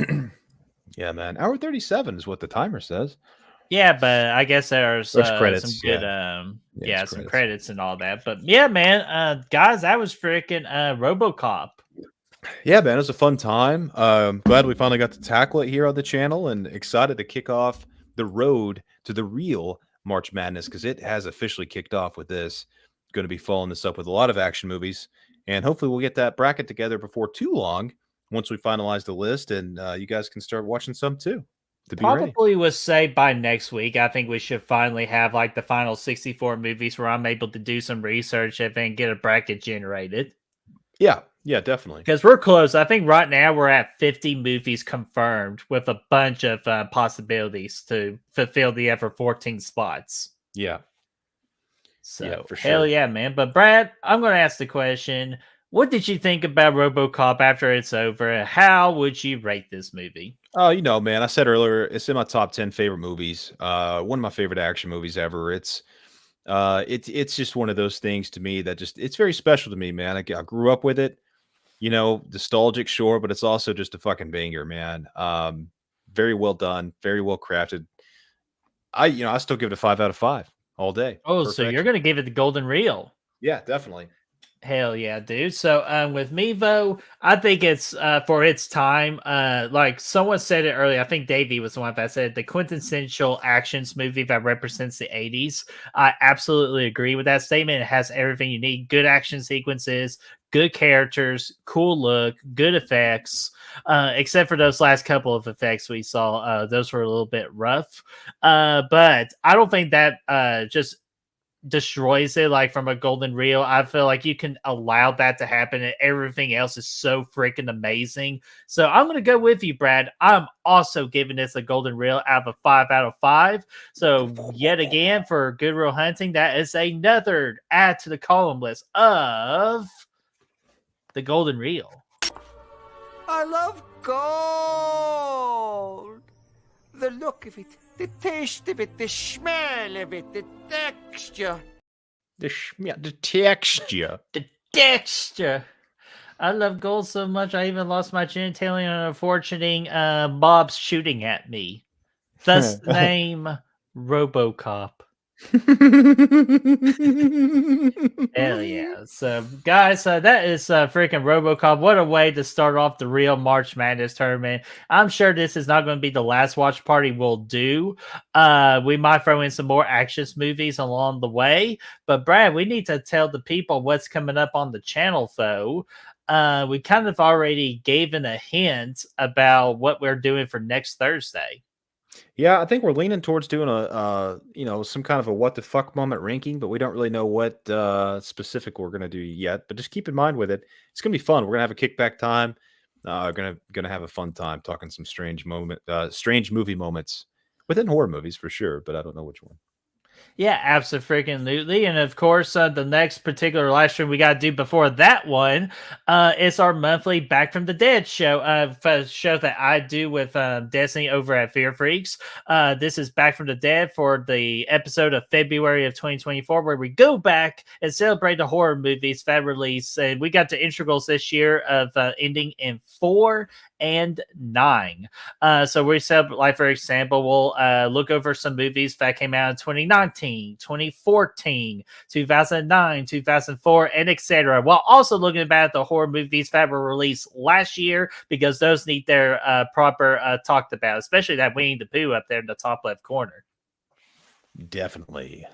$1. Yeah, man. Hour 37 is what the timer says. Yeah, but I guess there's credits, some good, some credits and all that. But yeah, man, guys, that was freaking RoboCop. Yeah, man, it was a fun time. Glad we finally got to tackle it here on the channel, and excited to kick off the road to the real March Madness, because it has officially kicked off with this. Going to be following this up with a lot of action movies, and hopefully we'll get that bracket together before too long once we finalize the list, and you guys can start watching some too. To be ready. Probably would say by next week, I think we should finally have like the final 64 movies where I'm able to do some research and get a bracket generated. Yeah, definitely. Because we're close. I think right now we're at 50 movies confirmed with a bunch of possibilities to fulfill the ever 14 spots. Yeah. So, yeah, for hell sure. yeah, man. But Brad, I'm going to ask the question. What did you think about RoboCop after it's over? How would you rate this movie? Oh, man, I said earlier, it's in my top 10 favorite movies. One of my favorite action movies ever. It's just one of those things to me that it's very special to me, man. I grew up with it, nostalgic, sure, but it's also just a fucking banger, man. Very well done, very well crafted. I still give it a 5 out of 5 all day. Oh, so you're going to give it the golden reel. Yeah, definitely. Hell yeah, dude. So with me, Vo, I think it's for its time. Like someone said it earlier, I think Davey was the one that said the quintessential actions movie that represents the 80s. I absolutely agree with that statement. It has everything you need: good action sequences, good characters, cool look, good effects. Except for those last couple of effects we saw, those were a little bit rough. But I don't think that just destroys it like from a golden reel. I feel like you can allow that to happen and everything else is so freaking amazing. So I'm going to go with you, Brad. I'm also giving this a golden reel out of a 5 out of 5. So yet again, for Good Reel Hunting, that is another add to the column list of the golden reel. I love gold. The look of it, the taste of it, the smell of it, the texture. The texture. The texture. I love gold so much, I even lost my genitalia unfortunately Bob's shooting at me. Thus the name RoboCop. Hell yeah. So guys, that is freaking RoboCop. What a way to start off the real March Madness tournament. I'm sure this is not going to be the last watch party we'll do. We might throw in some more action movies along the way, but Brad, we need to tell the people what's coming up on the channel though. We kind of already gave a hint about what we're doing for next Thursday. Yeah, I think we're leaning towards doing a some kind of a what the fuck moment ranking, but we don't really know what specific we're gonna do yet. But just keep in mind with it, it's gonna be fun. We're gonna have a kickback time. Gonna have a fun time talking some strange movie moments within horror movies for sure. But I don't know which one. Yeah, absolutely. And of course, the next particular live stream we got to do before that one is our monthly Back from the Dead show, show that I do with Destiny over at Fear Freaks. This is Back from the Dead for the episode of February of 2024, where we go back and celebrate the horror movies that release. And we got the integrals this year of ending in 4 and 9. So we said, like, for example, we'll look over some movies that came out in 2019, 2014, 2009, 2004, and etc. While also looking back at the horror movies that were released last year, because those need their proper talked about, especially that Winnie the Pooh up there in the top left corner. Definitely.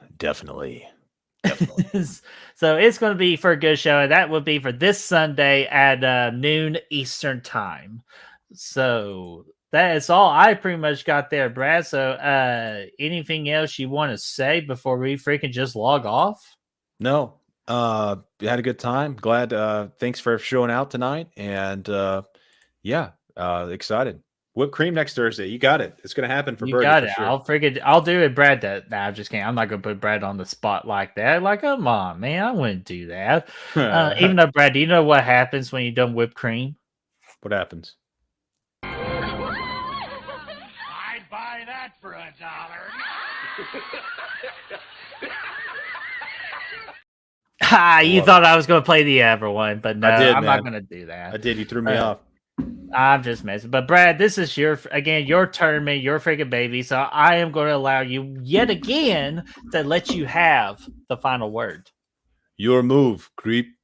So it's going to be for a good show, and that will be for this Sunday at noon Eastern time. So that is all I pretty much got there, Brad. So anything else you want to say before we freaking just log off? No. Had a good time. Glad. Thanks for showing out tonight. And excited. Whipped cream next Thursday. You got it. It's gonna happen for You Birdie. got for it. Sure. I'll do it, Brad. I'm just kidding. I'm not gonna put Brad on the spot like that. Like, come on, man. I wouldn't do that. Even though, Brad, do you know what happens when you done whipped cream? What happens? I'd buy that for $1. You thought I was gonna play the ever one, but no, I'm not gonna do that. I did. You threw me off. I'm just messing. But Brad, this is your tournament, your freaking baby. So I am going to allow you yet again to let you have the final word. Your move, creep.